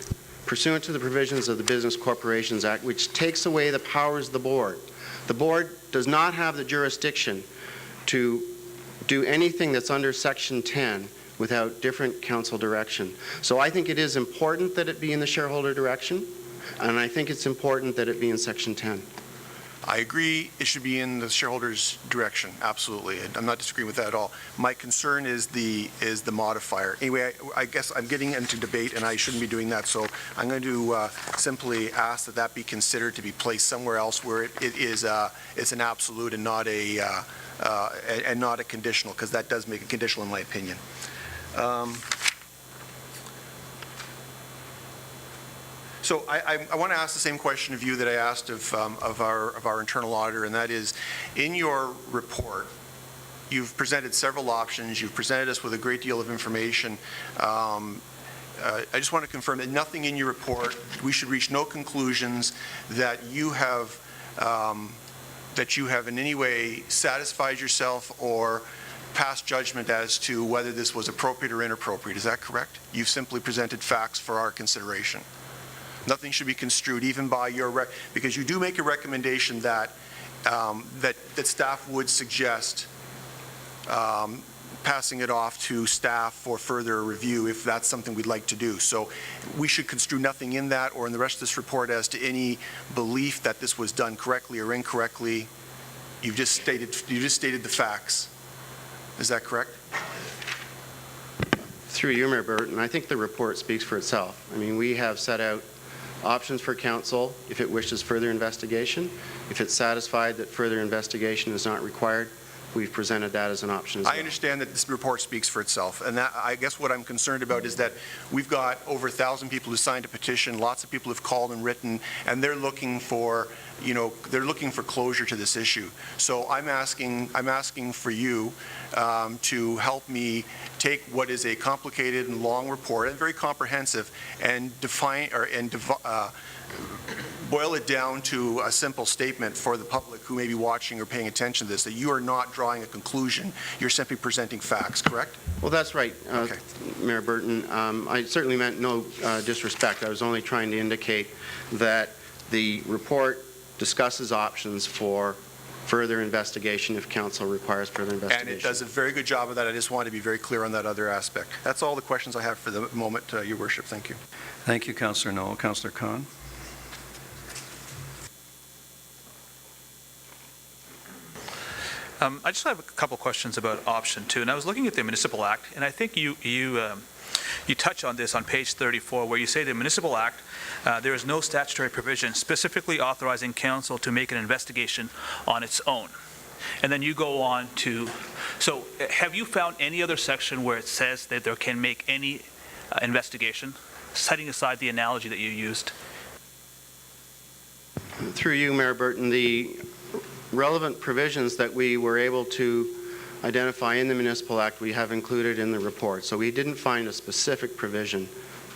pursuant to the provisions of the Business Corporations Act, which takes away the powers of the board. The board does not have the jurisdiction to do anything that's under section 10 without different council direction. So I think it is important that it be in the shareholder direction, and I think it's important that it be in section 10. I agree it should be in the shareholders' direction, absolutely. I'm not disagreeing with that at all. My concern is the modifier. Anyway, I guess I'm getting into debate, and I shouldn't be doing that, so I'm going to simply ask that be considered to be placed somewhere else where it's an absolute and not a conditional, because that does make it conditional in my opinion. So I want to ask the same question of you that I asked of our internal auditor, and that is, in your report, you've presented several options. You've presented us with a great deal of information. I just want to confirm that nothing in your report, we should reach no conclusions that you have in any way satisfied yourself or passed judgment as to whether this was appropriate or inappropriate. Is that correct? You've simply presented facts for our consideration. Nothing should be construed even by your, because you do make a recommendation that, that staff would suggest passing it off to staff for further review if that's something we'd like to do. So we should construe nothing in that or in the rest of this report as to any belief that this was done correctly or incorrectly. You just stated the facts. Is that correct? Through you, Mayor Burton, I think the report speaks for itself. I mean, we have set out options for council if it wishes further investigation. If it's satisfied that further investigation is not required, we've presented that as an option as well. I understand that this report speaks for itself, and that, I guess what I'm concerned about is that we've got over 1,000 people who signed a petition, lots of people have called and written, and they're looking for, you know, they're looking for closure to this issue. So I'm asking for you to help me take what is a complicated and long report, and very comprehensive, and boil it down to a simple statement for the public who may be watching or paying attention to this, that you are not drawing a conclusion, you're simply presenting facts, correct? Well, that's right, Okay. Mayor Burton. I certainly meant no disrespect. I was only trying to indicate that the report discusses options for further investigation if council requires further investigation. And it does a very good job of that. I just want to be very clear on that other aspect. That's all the questions I have for the moment, Your Worship. Thank you. Thank you, Councillor Noel. Councillor Khan. I just have a couple questions about option 2, and I was looking at the Municipal Act, and I think you touch on this on page 34, where you say the Municipal Act, there is no statutory provision specifically authorizing council to make an investigation on its own. And then you go on to, so have you found any other section where it says that there can make any investigation, setting aside the analogy that you used? Through you, Mayor Burton, the relevant provisions that we were able to identify in the Municipal Act we have included in the report. So we didn't find a specific provision.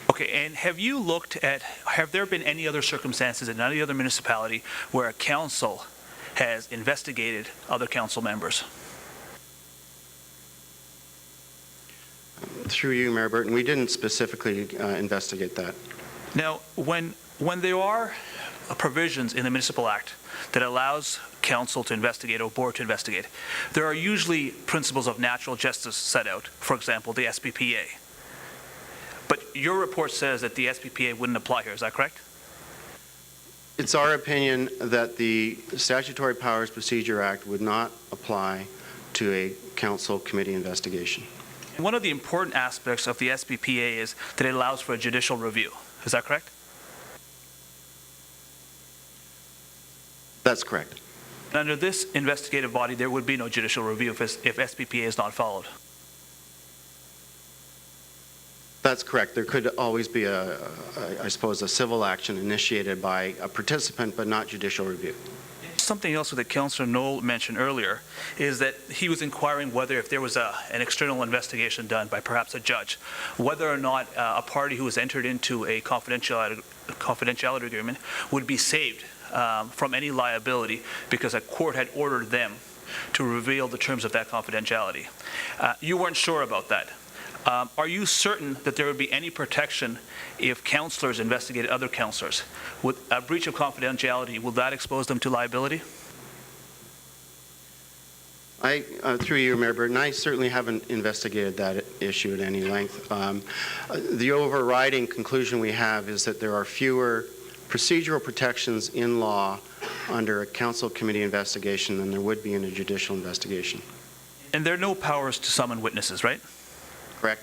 Okay, and have you looked at, have there been any other circumstances in any other municipality where a council has investigated other council members? Through you, Mayor Burton, we didn't specifically investigate that. Now, when there are provisions in the Municipal Act that allows council to investigate or board to investigate, there are usually principles of natural justice set out, for example, the SPPA. But your report says that the SPPA wouldn't apply here, is that correct? It's our opinion that the Statutory Powers Procedure Act would not apply to a council committee investigation. One of the important aspects of the SPPA is that it allows for a judicial review, is that correct? That's correct. Under this investigative body, there would be no judicial review if SPPA is not followed. That's correct. There could always be I suppose, a civil action initiated by a participant, but not judicial review. Something else that Councillor Noel mentioned earlier is that he was inquiring whether if there was an external investigation done by perhaps a judge, whether or not a party who has entered into a confidentiality agreement would be saved from any liability because a court had ordered them to reveal the terms of that confidentiality. You weren't sure about that. Are you certain that there would be any protection if councillors investigated other councillors? With a breach of confidentiality, will that expose them to liability? Through you, Mayor Burton, I certainly haven't investigated that issue at any length. The overriding conclusion we have is that there are fewer procedural protections in law under a council committee investigation than there would be in a judicial investigation. And there are no powers to summon witnesses, right? Correct.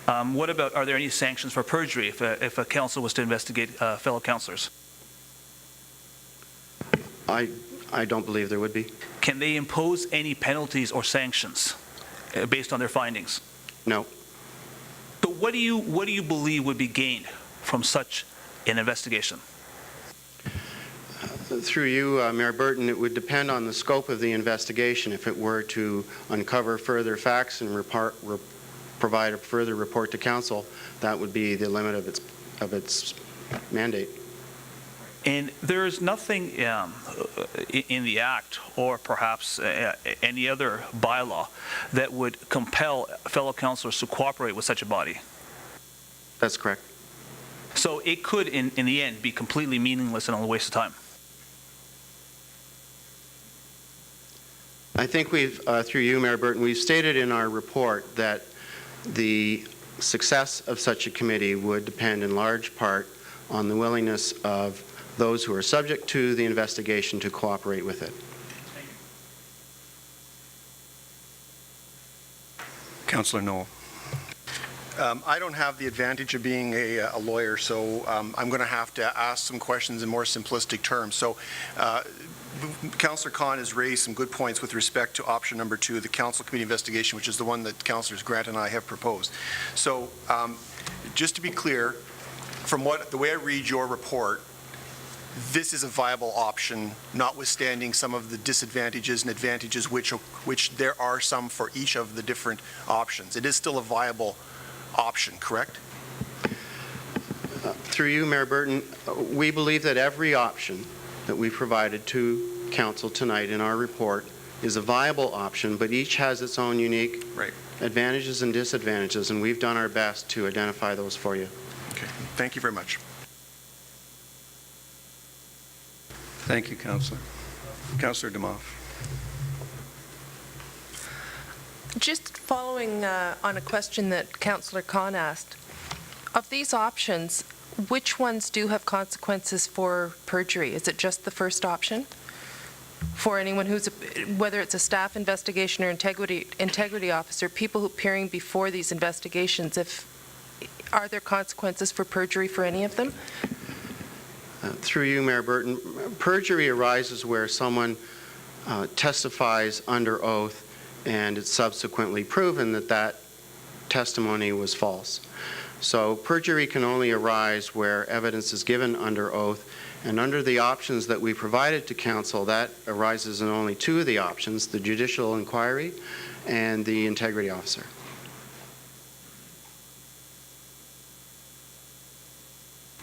What about, are there any sanctions for perjury if a council was to investigate fellow councillors? I don't believe there would be. Can they impose any penalties or sanctions based on their findings? No. So what do you believe would be gained from such an investigation? Through you, Mayor Burton, it would depend on the scope of the investigation. If it were to uncover further facts and provide a further report to council, that would be the limit of its mandate. And there is nothing in the Act or perhaps any other bylaw that would compel fellow councillors to cooperate with such a body? That's correct. So it could, in the end, be completely meaningless and a waste of time. I think we've, through you, Mayor Burton, we've stated in our report that the success of such a committee would depend in large part on the willingness of those who are subject to the investigation to cooperate with it. Councillor Knoll. I don't have the advantage of being a lawyer, so I'm going to have to ask some questions in more simplistic terms. So Councillor Khan has raised some good points with respect to option number 2, the council committee investigation, which is the one that Councillors Grant and I have proposed. So just to be clear, from the way I read your report, this is a viable option, notwithstanding some of the disadvantages and advantages, which there are some for each of the different options. It is still a viable option, correct? Through you, Mayor Burton, we believe that every option that we provided to Council tonight in our report is a viable option, but each has its own unique advantages and disadvantages, and we've done our best to identify those for you. Okay, thank you very much. Thank you, Councillor. Councillor Demoff. Just following on a question that Councillor Khan asked, of these options, which ones do have consequences for perjury? Is it just the first option? For anyone who's, whether it's a staff investigation or integrity officer, people appearing before these investigations, are there consequences for perjury for any of them? Through you, Mayor Burton, perjury arises where someone testifies under oath and it's subsequently proven that that testimony was false. So perjury can only arise where evidence is given under oath, and under the options that we provided to Council, that arises in only 2 of the options, the judicial inquiry and the integrity officer.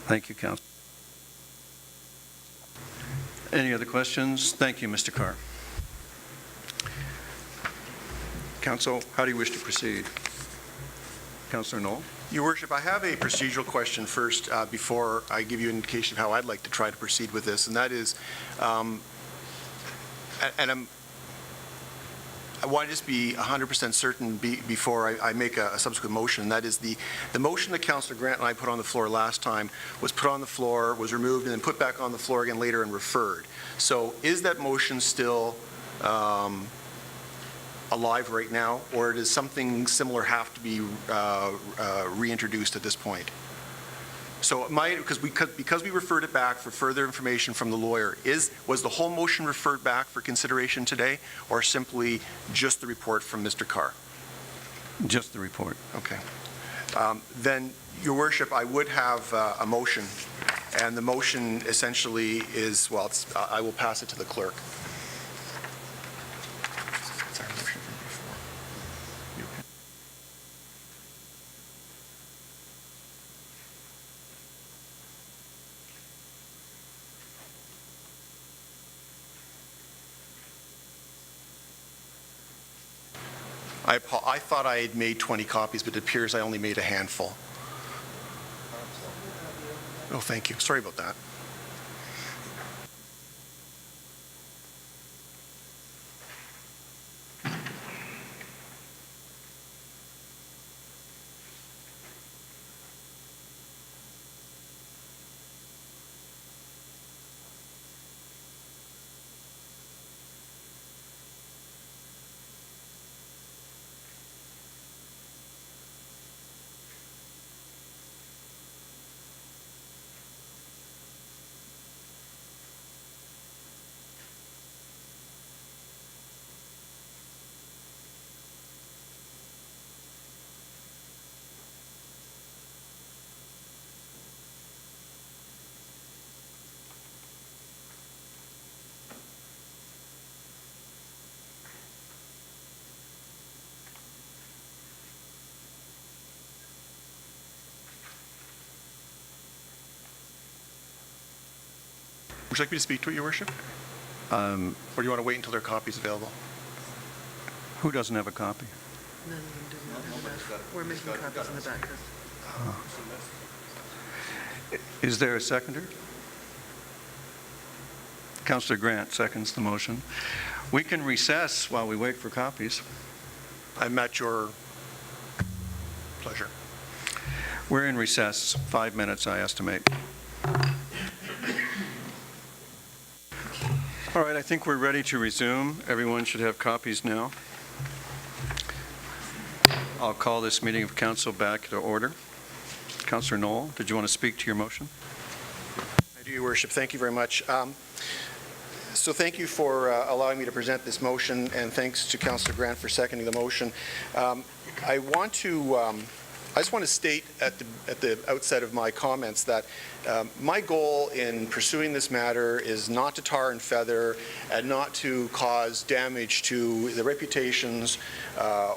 Thank you, Councillor. Any other questions? Thank you, Mr. Carr. Council, how do you wish to proceed? Councillor Knoll? Your Worship, I have a procedural question first before I give you an indication of how I'd like to try to proceed with this, and that is, I want to just be 100% certain before I make a subsequent motion. That is the motion that Councillor Grant and I put on the floor last time was put on the floor, was removed, and then put back on the floor again later and referred. So is that motion still alive right now, or does something similar have to be reintroduced at this point? So because we referred it back for further information from the lawyer, was the whole motion referred back for consideration today, or simply just the report from Mr. Carr? Just the report. Okay. Then, Your Worship, I would have a motion, and the motion essentially is, well, I will pass it to the clerk. It's our motion from before. You okay? I thought I had made 20 copies, but it appears I only made a handful. Oh, thank you. Sorry about that. Would you like me to speak to it, Your Worship? Or do you want to wait until there are copies available? Who doesn't have a copy? None of them do not have enough. We're making copies in the back. Is there a seconder? Councillor Grant seconds the motion. We can recess while we wait for copies. I'm at your pleasure. We're in recess, 5 minutes, I estimate. All right, I think we're ready to resume. Everyone should have copies now. I'll call this meeting of council back to order. Councillor Knoll, did you want to speak to your motion? I do, Your Worship. Thank you very much. So thank you for allowing me to present this motion, and thanks to Councillor Grant for seconding the motion. I just want to state at the outset of my comments that my goal in pursuing this matter is not to tar and feather and not to cause damage to the reputations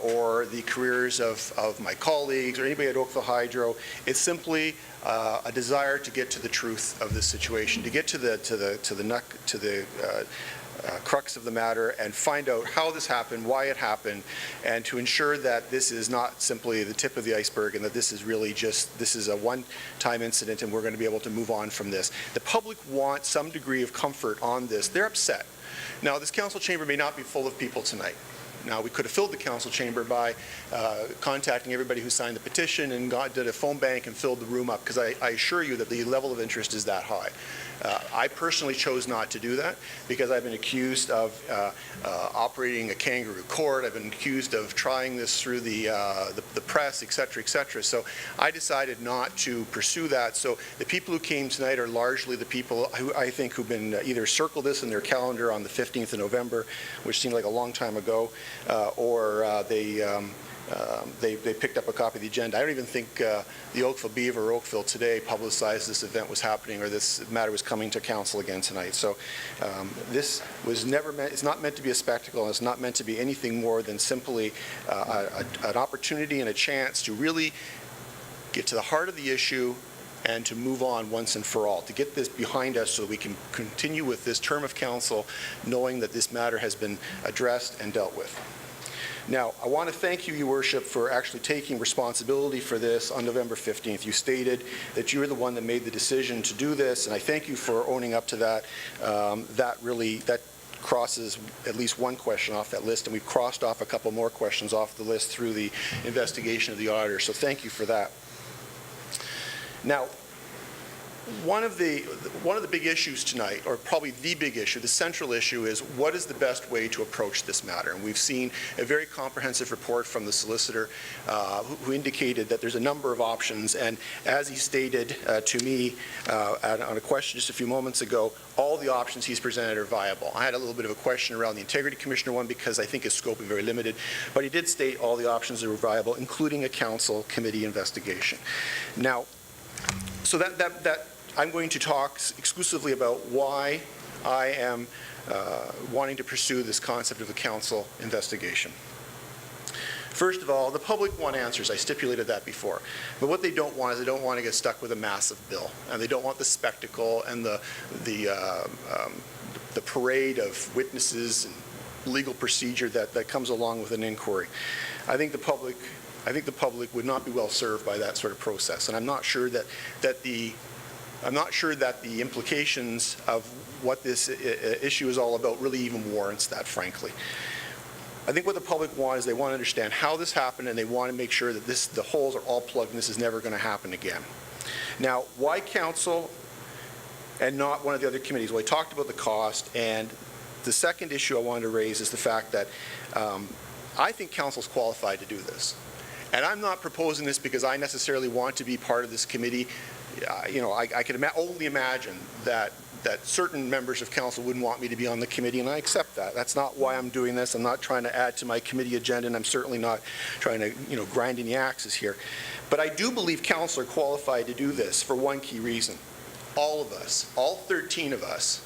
or the careers of my colleagues or anybody at Oakville Hydro. It's simply a desire to get to the truth of this situation, to get to the crux of the matter and find out how this happened, why it happened, and to ensure that this is not simply the tip of the iceberg and that this is really this is a one-time incident and we're going to be able to move on from this. The public wants some degree of comfort on this. They're upset. Now, this council chamber may not be full of people tonight. Now, we could have filled the council chamber by contacting everybody who signed the petition and did a phone bank and filled the room up, because I assure you that the level of interest is that high. I personally chose not to do that because I've been accused of operating a kangaroo court. I've been accused of trying this through the press, et cetera, et cetera. So I decided not to pursue that. So the people who came tonight are largely the people who I think who've been either circled this in their calendar on the 15th of November, which seemed like a long time ago, or they picked up a copy of the agenda. I don't even think the Oakville Beaver or Oakville Today publicized this event was happening or this matter was coming to council again tonight. So this was never meant, it's not meant to be a spectacle, and it's not meant to be anything more than simply an opportunity and a chance to really get to the heart of the issue and to move on once and for all, to get this behind us so that we can continue with this term of council knowing that this matter has been addressed and dealt with. Now, I want to thank you, Your Worship, for actually taking responsibility for this on November 15th. You stated that you were the one that made the decision to do this, and I thank you for owning up to that. That crosses at least one question off that list, and we've crossed off a couple more questions off the list through the investigation of the auditor, so thank you for that. Now, one of the big issues tonight, or probably the big issue, the central issue, is what is the best way to approach this matter? And we've seen a very comprehensive report from the solicitor who indicated that there's a number of options, and as he stated to me on a question just a few moments ago, all the options he's presented are viable. I had a little bit of a question around the Integrity Commissioner one because I think his scope is very limited, but he did state all the options that were viable, including a council committee investigation. Now, so that I'm going to talk exclusively about why I am wanting to pursue this concept of a council investigation. First of all, the public want answers. I stipulated that before. But what they don't want is they don't want to get stuck with a massive bill, and they don't want the spectacle and the parade of witnesses and legal procedure that comes along with an inquiry. I think the public would not be well served by that sort of process, and I'm not sure that the implications of what this issue is all about really even warrants that, frankly. I think what the public want is they want to understand how this happened, and they want to make sure that the holes are all plugged and this is never going to happen again. Now, why council and not one of the other committees? Well, I talked about the cost, and the second issue I wanted to raise is the fact that I think council's qualified to do this. And I'm not proposing this because I necessarily want to be part of this committee. I can only imagine that certain members of council wouldn't want me to be on the committee, and I accept that. That's not why I'm doing this. I'm not trying to add to my committee agenda, and I'm certainly not trying to, grind any axes here. But I do believe council are qualified to do this for one key reason. All of us, all 13 of us,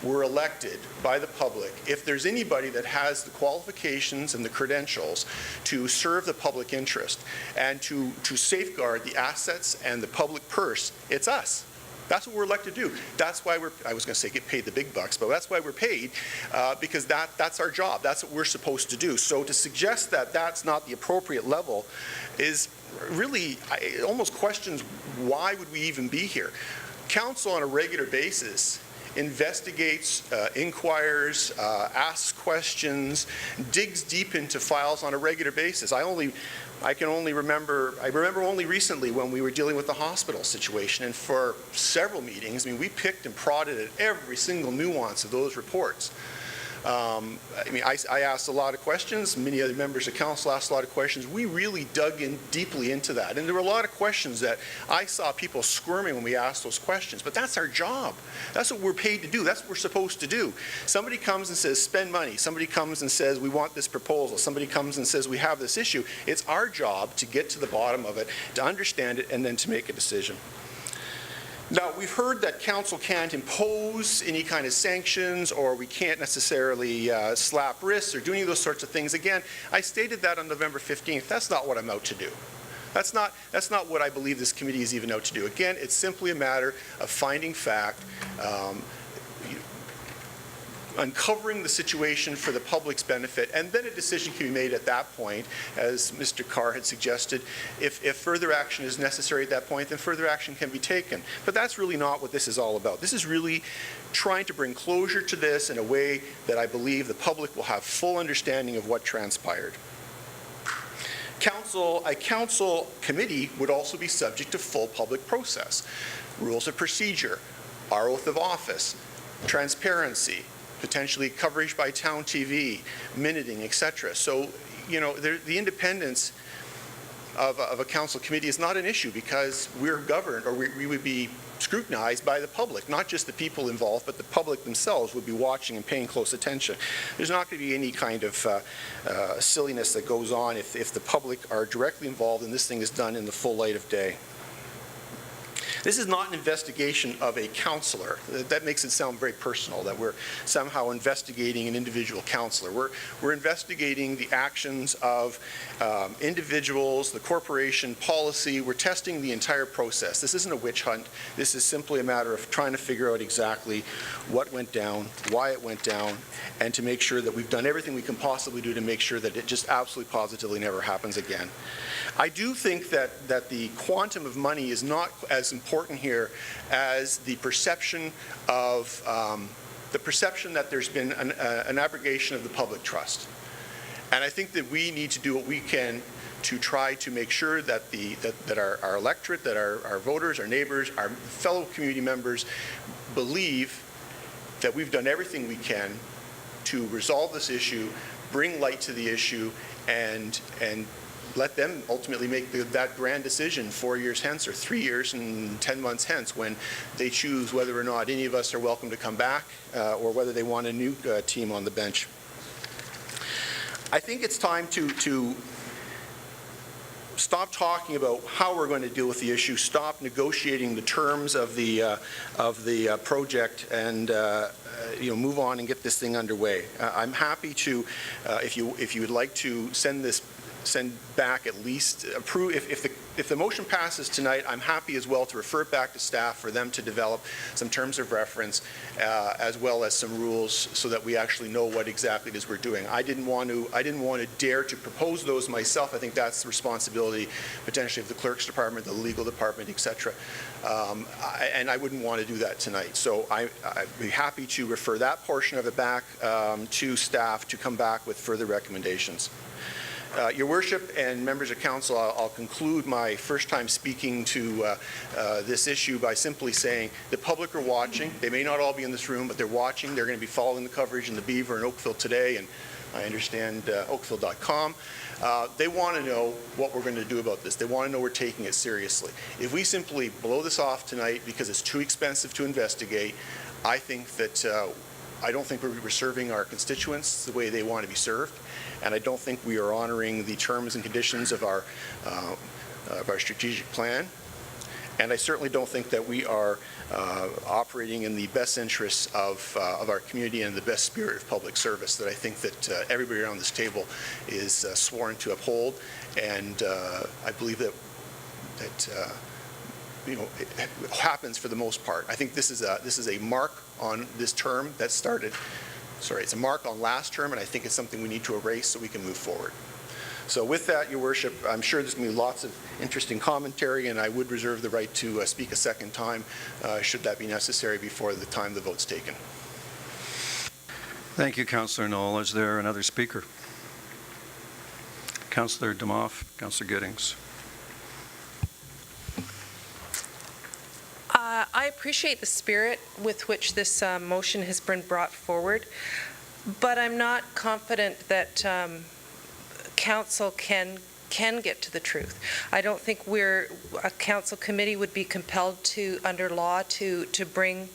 were elected by the public. If there's anybody that has the qualifications and the credentials to serve the public interest and to safeguard the assets and the public purse, it's us. That's what we're elected to do. That's why I was going to say get paid the big bucks, but that's why we're paid, because that's our job. That's what we're supposed to do. So to suggest that that's not the appropriate level is really, it almost questions why would we even be here. Council on a regular basis investigates, inquires, asks questions, digs deep into files on a regular basis. I remember only recently when we were dealing with the hospital situation, and for several meetings, I mean, we picked and prodded at every single nuance of those reports. I asked a lot of questions. Many other members of council asked a lot of questions. We really dug in deeply into that. And there were a lot of questions that I saw people squirming when we asked those questions. But that's our job. That's what we're paid to do. That's what we're supposed to do. Somebody comes and says, spend money. Somebody comes and says, we want this proposal. Somebody comes and says, we have this issue. It's our job to get to the bottom of it, to understand it, and then to make a decision. Now, we've heard that council can't impose any kind of sanctions, or we can't necessarily slap wrists or do any of those sorts of things. Again, I stated that on November 15th. That's not what I'm out to do. That's not what I believe this committee is even out to do. Again, it's simply a matter of finding fact, uncovering the situation for the public's benefit, and then a decision can be made at that point, as Mr. Carr had suggested. If further action is necessary at that point, then further action can be taken. But that's really not what this is all about. This is really trying to bring closure to this in a way that I believe the public will have full understanding of what transpired. A council committee would also be subject to full public process. Rules of procedure, our oath of office, transparency, potentially coverage by town TV, minuting, etc. So, you know, the independence of a council committee is not an issue, because we're governed, or we would be scrutinized by the public. Not just the people involved, but the public themselves would be watching and paying close attention. There's not going to be any kind of silliness that goes on if the public are directly involved and this thing is done in the full light of day. This is not an investigation of a councillor. That makes it sound very personal, that we're somehow investigating an individual councillor. We're investigating the actions of individuals, the corporation, policy. We're testing the entire process. This isn't a witch hunt. This is simply a matter of trying to figure out exactly what went down, why it went down, and to make sure that we've done everything we can possibly do to make sure that it just absolutely positively never happens again. I do think that the quantum of money is not as important here as the perception of that there's been an abrogation of the public trust. And I think that we need to do what we can to try to make sure that our electorate, that our voters, our neighbors, our fellow community members believe that we've done everything we can to resolve this issue, bring light to the issue, and let them ultimately make that grand decision 4 years hence, or 3 years and 10 months hence, when they choose whether or not any of us are welcome to come back, or whether they want a new team on the bench. I think it's time to stop talking about how we're going to deal with the issue, stop negotiating the terms of the project, and move on and get this thing underway. I'm happy to, if you would like to send back, at least approve, if the motion passes tonight, I'm happy as well to refer it back to staff for them to develop some terms of reference, as well as some rules, so that we actually know what exactly it is we're doing. I didn't want to dare to propose those myself. I think that's the responsibility potentially of the clerk's department, the legal department, etc. And I wouldn't want to do that tonight. So I'd be happy to refer that portion of it back to staff to come back with further recommendations. Your Worship and members of council, I'll conclude my first time speaking to this issue by simply saying the public are watching. They may not all be in this room, but they're watching. They're going to be following the coverage in the Beaver and Oakville today, and I understand Oakville.com. They want to know what we're going to do about this. They want to know we're taking it seriously. If we simply blow this off tonight because it's too expensive to investigate, I think that I don't think we're serving our constituents the way they want to be served, and I don't think we are honoring the terms and conditions of our strategic plan, and I certainly don't think that we are operating in the best interests of our community and the best spirit of public service that I think that everybody around this table is sworn to uphold, and I believe that it happens for the most part. I think this is a mark on this term that started. Sorry, it's a mark on last term, and I think it's something we need to erase so we can move forward. So with that, Your Worship, I'm sure there's going to be lots of interesting commentary, and I would reserve the right to speak a second time should that be necessary before the time the vote's taken. Thank you, Councillor Knoll. Is there another speaker? Councillor Demoff, Councillor Giddings. I appreciate the spirit with which this motion has been brought forward, but I'm not confident that council can get to the truth. I don't think a council committee would be compelled to, under law, to bring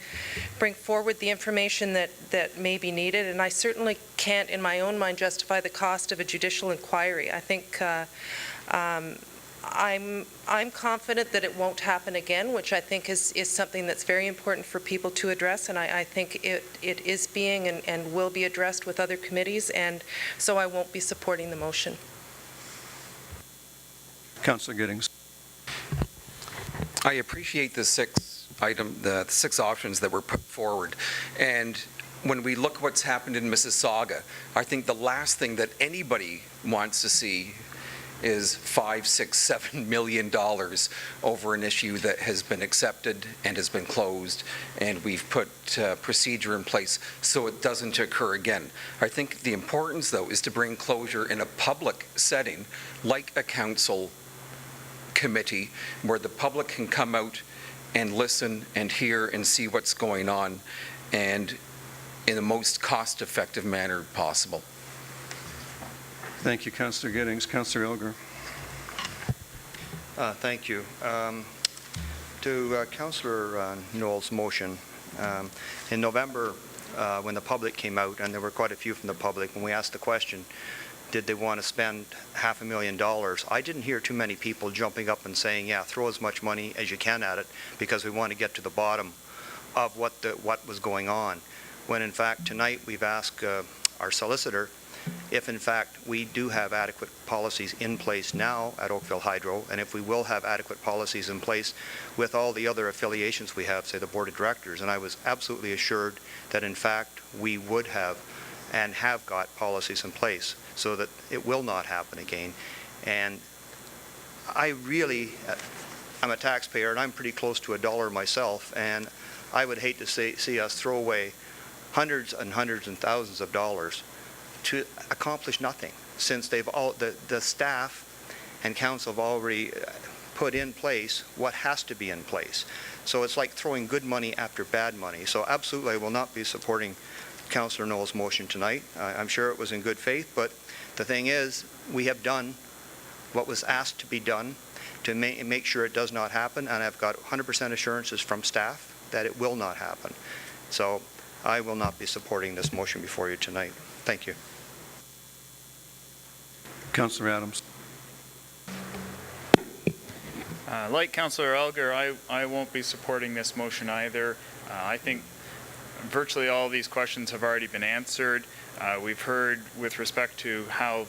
forward the information that may be needed, and I certainly can't, in my own mind, justify the cost of a judicial inquiry. I think I'm confident that it won't happen again, which I think is something that's very important for people to address, and I think it is being and will be addressed with other committees, and so I won't be supporting the motion. Councillor Giddings. I appreciate the six options that were put forward. And when we look what's happened in Mississauga, I think the last thing that anybody wants to see is $5, $6, $7 million over an issue that has been accepted and has been closed, and we've put procedure in place so it doesn't occur again. I think the importance, though, is to bring closure in a public setting like a council committee where the public can come out and listen and hear and see what's going on, and in the most cost-effective manner possible. Thank you, Councillor Giddings. Councillor Elgar. Thank you. To Councillor Knoll's motion, in November, when the public came out, and there were quite a few from the public, when we asked the question, did they want to spend $500,000, I didn't hear too many people jumping up and saying, yeah, throw as much money as you can at it because we want to get to the bottom of what was going on. When in fact tonight we've asked our solicitor if in fact we do have adequate policies in place now at Oakville Hydro, and if we will have adequate policies in place with all the other affiliations we have, say the board of directors, and I was absolutely assured that in fact we would have and have got policies in place so that it will not happen again. And I'm a taxpayer and I'm pretty close to $1 myself, and I would hate to see us throw away hundreds and hundreds and thousands of dollars to accomplish nothing, since the staff and council have already put in place what has to be in place. So it's like throwing good money after bad money. So absolutely I will not be supporting Councillor Knoll's motion tonight. I'm sure it was in good faith, but the thing is, we have done what was asked to be done to make sure it does not happen, and I've got 100% assurances from staff that it will not happen. So I will not be supporting this motion before you tonight. Thank you. Councillor Adams. Like Councillor Elgar, I won't be supporting this motion either. I think virtually all these questions have already been answered. We've heard with respect to how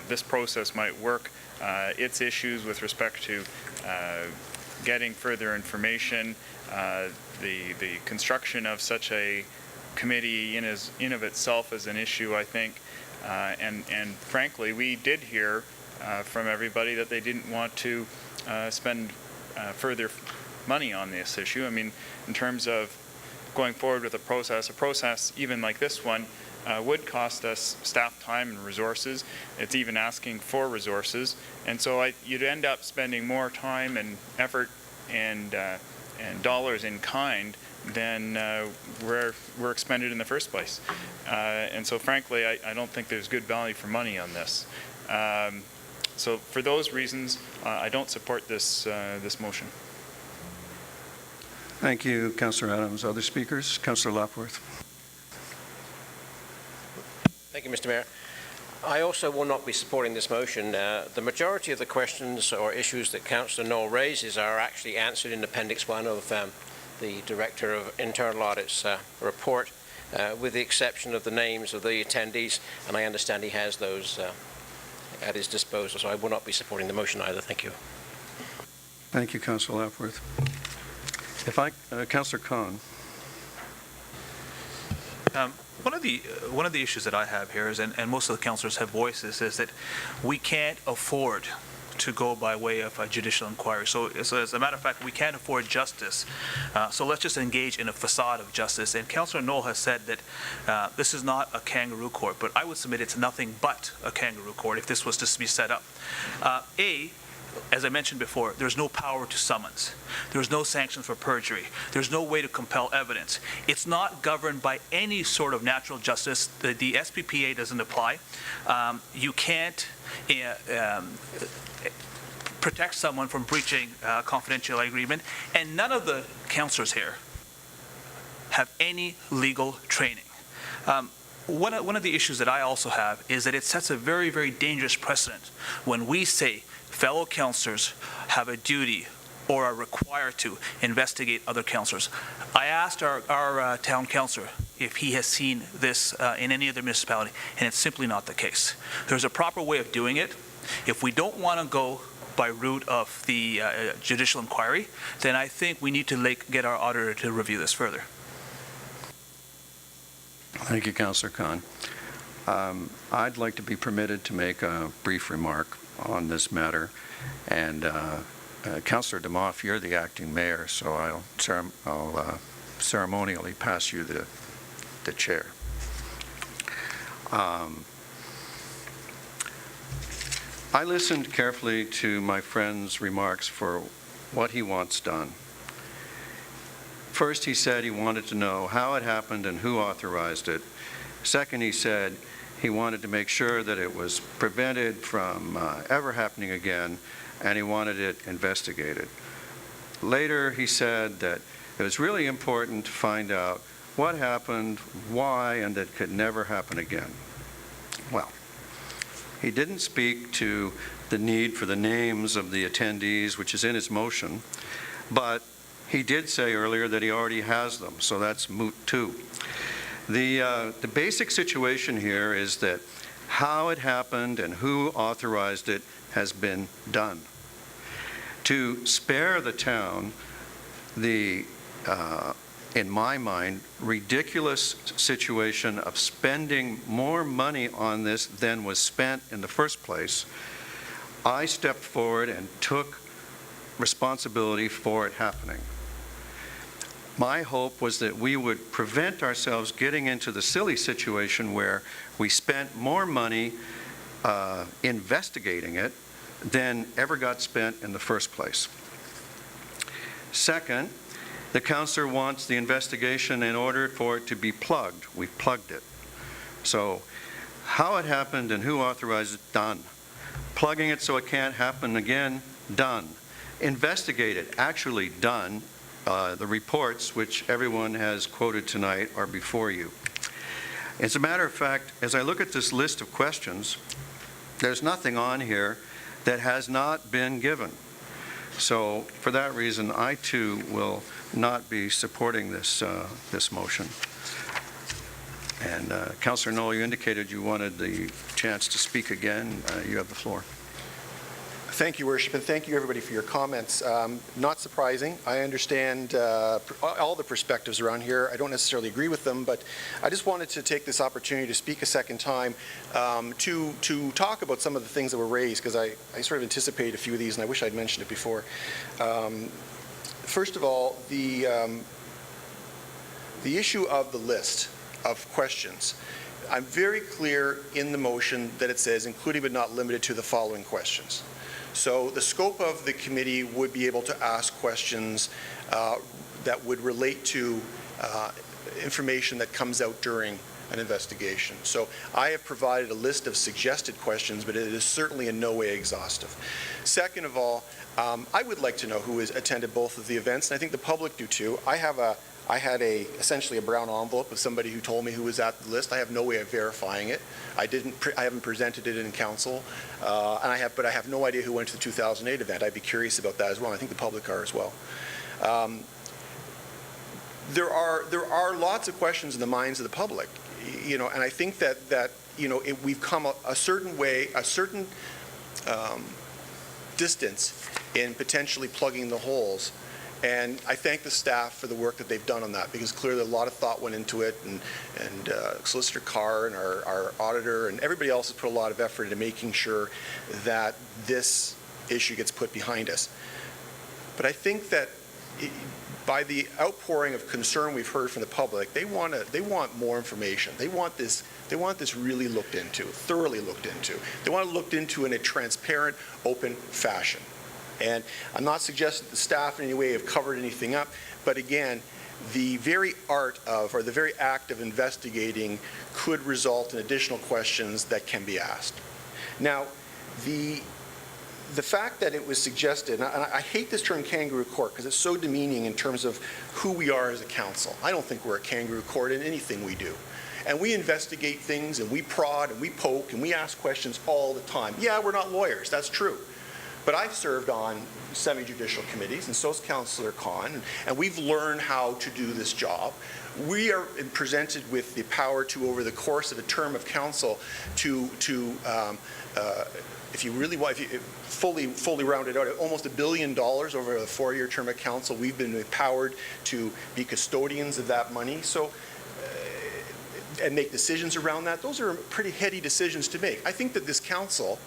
this process might work, its issues with respect to getting further information, the construction of such a committee in of itself is an issue, I think. And frankly, we did hear from everybody that they didn't want to spend further money on this issue. I mean, in terms of going forward with a process even like this one would cost us staff time and resources. It's even asking for resources, and so you'd end up spending more time and effort and dollars in kind than were expended in the first place. And so frankly, I don't think there's good value for money on this. So for those reasons, I don't support this motion. Thank you, Councillor Adams. Other speakers? Councillor Lapworth. Thank you, Mr. Mayor. I also will not be supporting this motion. The majority of the questions or issues that Councillor Knoll raises are actually answered in Appendix 1 of the Director of Internal Audit's report, with the exception of the names of the attendees, and I understand he has those at his disposal, so I will not be supporting the motion either. Thank you. Thank you, Councillor Lapworth. Councillor Khan. One of the issues that I have here is, and most of the councillors have voiced this, is that we can't afford to go by way of a judicial inquiry. So as a matter of fact, we can't afford justice. So let's just engage in a facade of justice. And Councillor Knoll has said that this is not a kangaroo court, but I would submit it's nothing but a kangaroo court if this was to be set up. As I mentioned before, there's no power to summons. There's no sanctions for perjury. There's no way to compel evidence. It's not governed by any sort of natural justice. The SPPA doesn't apply. You can't protect someone from breaching a confidentiality agreement, and none of the councillors here have any legal training. One of the issues that I also have is that it sets a very, very dangerous precedent when we say fellow councillors have a duty or are required to investigate other councillors. I asked our town councillor if he has seen this in any other municipality, and it's simply not the case. There's a proper way of doing it. If we don't want to go by route of the judicial inquiry, then I think we need to get our auditor to review this further. Thank you, Councillor Khan. I'd like to be permitted to make a brief remark on this matter. And Councillor Demoff, you're the acting mayor, so I'll ceremonially pass you the chair. I listened carefully to my friend's remarks for what he wants done. First, he said he wanted to know how it happened and who authorized it. Second, he said he wanted to make sure that it was prevented from ever happening again, and he wanted it investigated. Later, he said that it was really important to find out what happened, why, and that it could never happen again. Well, he didn't speak to the need for the names of the attendees, which is in his motion, but he did say earlier that he already has them, so that's moot too. The basic situation here is that how it happened and who authorized it has been done. To spare the town the, in my mind, ridiculous situation of spending more money on this than was spent in the first place, I stepped forward and took responsibility for it happening. My hope was that we would prevent ourselves getting into the silly situation where we spent more money investigating it than ever got spent in the first place. Second, the councillor wants the investigation in order for it to be plugged. We've plugged it. So how it happened and who authorized it, done. Plugging it so it can't happen again, done. Investigate it, actually done. The reports, which everyone has quoted tonight, are before you. As a matter of fact, as I look at this list of questions, there's nothing on here that has not been given. So for that reason, I too will not be supporting this motion. And Councillor Knoll, you indicated you wanted the chance to speak again. You have the floor. Thank you, Worship, and thank you, everybody, for your comments. Not surprising. I understand all the perspectives around here. I don't necessarily agree with them, but I just wanted to take this opportunity to speak a second time to talk about some of the things that were raised, because I sort of anticipated a few of these, and I wish I'd mentioned it before. First of all, the issue of the list of questions. I'm very clear in the motion that it says, including but not limited to the following questions. So the scope of the committee would be able to ask questions that would relate to information that comes out during an investigation. So I have provided a list of suggested questions, but it is certainly in no way exhaustive. Second of all, I would like to know who has attended both of the events, and I think the public do too. I had essentially a brown envelope of somebody who told me who was at the list. I have no way of verifying it. I haven't presented it in council, but I have no idea who went to the 2008 event. I'd be curious about that as well. I think the public are as well. There are lots of questions in the minds of the public, and I think that we've come a certain way, a certain distance in potentially plugging the holes. And I thank the staff for the work that they've done on that, because clearly a lot of thought went into it, and Solicitor Carr and our auditor and everybody else has put a lot of effort into making sure that this issue gets put behind us. But I think that by the outpouring of concern we've heard from the public, they want more information. They want this really looked into, thoroughly looked into. They want it looked into in a transparent, open fashion. And I'm not suggesting that the staff in any way have covered anything up, but again, the very art of, or the very act of investigating could result in additional questions that can be asked. Now, the fact that it was suggested, and I hate this term kangaroo court because it's so demeaning in terms of who we are as a council. I don't think we're a kangaroo court in anything we do. And we investigate things, and we prod, and we poke, and we ask questions all the time. Yeah, we're not lawyers, that's true. But I've served on semi-judicial committees, and so's Councillor Khan, and we've learned how to do this job. We are presented with the power to, over the course of a term of council, if you really want, if you fully round it out, almost $1 billion over a 4-year term of council. We've been empowered to be custodians of that money. So, and make decisions around that. Those are pretty heady decisions to make. I think that this council,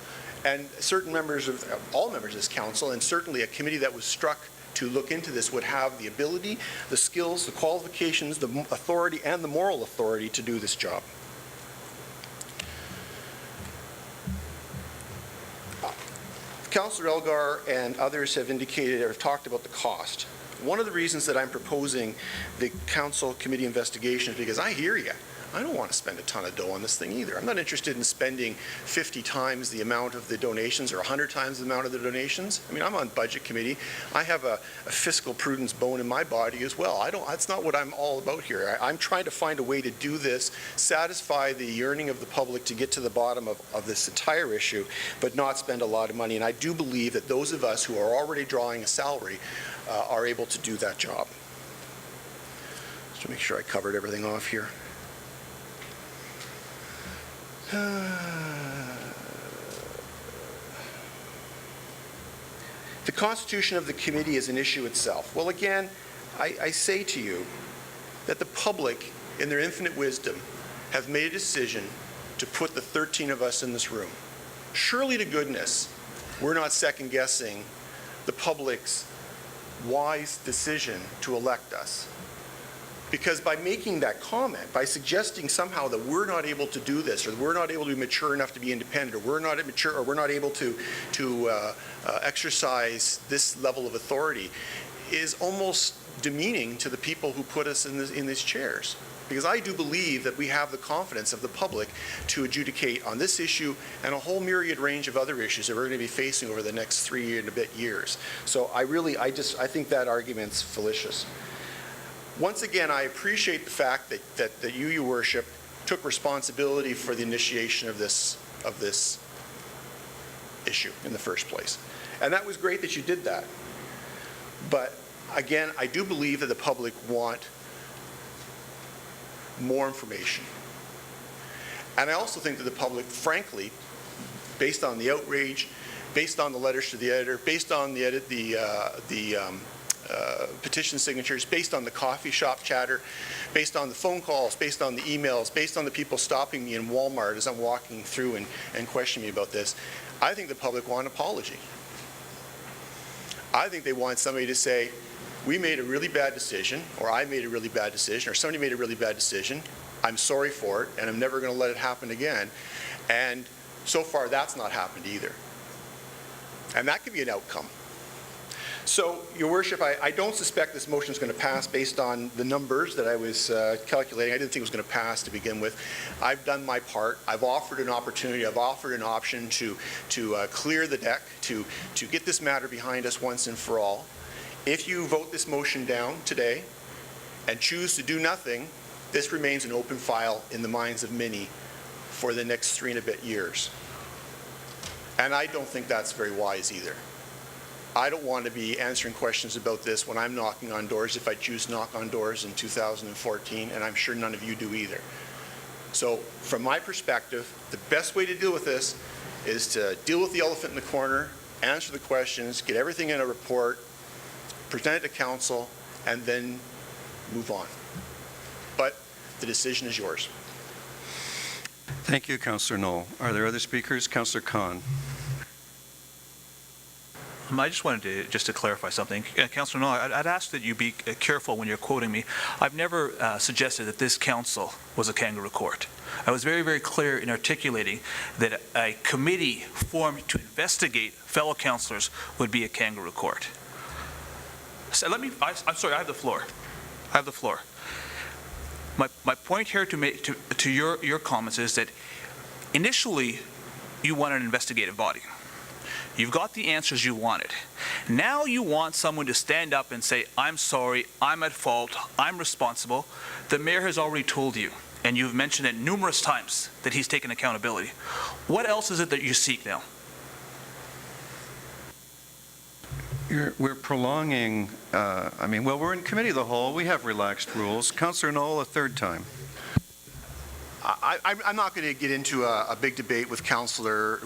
and certain members of, all members of this council, and certainly a committee that was struck to look into this, would have the ability, the skills, the qualifications, the authority, and the moral authority to do this job. Councillor Elgar and others have indicated or have talked about the cost. One of the reasons that I'm proposing the council committee investigation is because I hear you. I don't want to spend a ton of dough on this thing either. I'm not interested in spending 50 times the amount of the donations or 100 times the amount of the donations. I mean, I'm on budget committee. I have a fiscal prudence bone in my body as well. That's not what I'm all about here. I'm trying to find a way to do this, satisfy the yearning of the public to get to the bottom of this entire issue, but not spend a lot of money. And I do believe that those of us who are already drawing a salary are able to do that job. Just to make sure I covered everything off here. The constitution of the committee is an issue itself. Well, again, I say to you that the public, in their infinite wisdom, have made a decision to put the 13 of us in this room. Surely to goodness, we're not second-guessing the public's wise decision to elect us. Because by making that comment, by suggesting somehow that we're not able to do this, or we're not able to be mature enough to be independent, or we're not mature, or we're not able to exercise this level of authority, is almost demeaning to the people who put us in these chairs. Because I do believe that we have the confidence of the public to adjudicate on this issue and a whole myriad range of other issues that we're going to be facing over the next 3 and a bit years. So I think that argument's fallacious. Once again, I appreciate the fact that you, Your Worship, took responsibility for the initiation of this issue in the first place. And that was great that you did that. But again, I do believe that the public want more information. And I also think that the public, frankly, based on the outrage, based on the letters to the editor, based on the petition signatures, based on the coffee shop chatter, based on the phone calls, based on the emails, based on the people stopping me in Walmart as I'm walking through and questioning me about this, I think the public want an apology. I think they want somebody to say, we made a really bad decision, or I made a really bad decision, or somebody made a really bad decision. I'm sorry for it, and I'm never going to let it happen again. And so far, that's not happened either. And that could be an outcome. So, Your Worship, I don't suspect this motion is going to pass based on the numbers that I was calculating. I didn't think it was going to pass to begin with. I've done my part. I've offered an opportunity. I've offered an option to clear the deck, to get this matter behind us once and for all. If you vote this motion down today and choose to do nothing, this remains an open file in the minds of many for the next 3 and a bit years. And I don't think that's very wise either. I don't want to be answering questions about this when I'm knocking on doors, if I choose to knock on doors in 2014, and I'm sure none of you do either. So from my perspective, the best way to deal with this is to deal with the elephant in the corner, answer the questions, get everything in a report, present it to council, and then move on. But the decision is yours. Thank you, Councillor Knoll. Are there other speakers? Councillor Khan. I just wanted to clarify something. Councillor Knoll, I'd ask that you be careful when you're quoting me. I've never suggested that this council was a kangaroo court. I was very, very clear in articulating that a committee formed to investigate fellow councillors would be a kangaroo court. So I'm sorry, I have the floor. I have the floor. My point here to your comments is that initially you want an investigative body. You've got the answers you wanted. Now you want someone to stand up and say, I'm sorry, I'm at fault, I'm responsible. The mayor has already told you, and you've mentioned it numerous times, that he's taken accountability. What else is it that you seek now? We're prolonging, we're in committee of the whole. We have relaxed rules. Councillor Knoll, a third time. I'm not going to get into a big debate with Councillor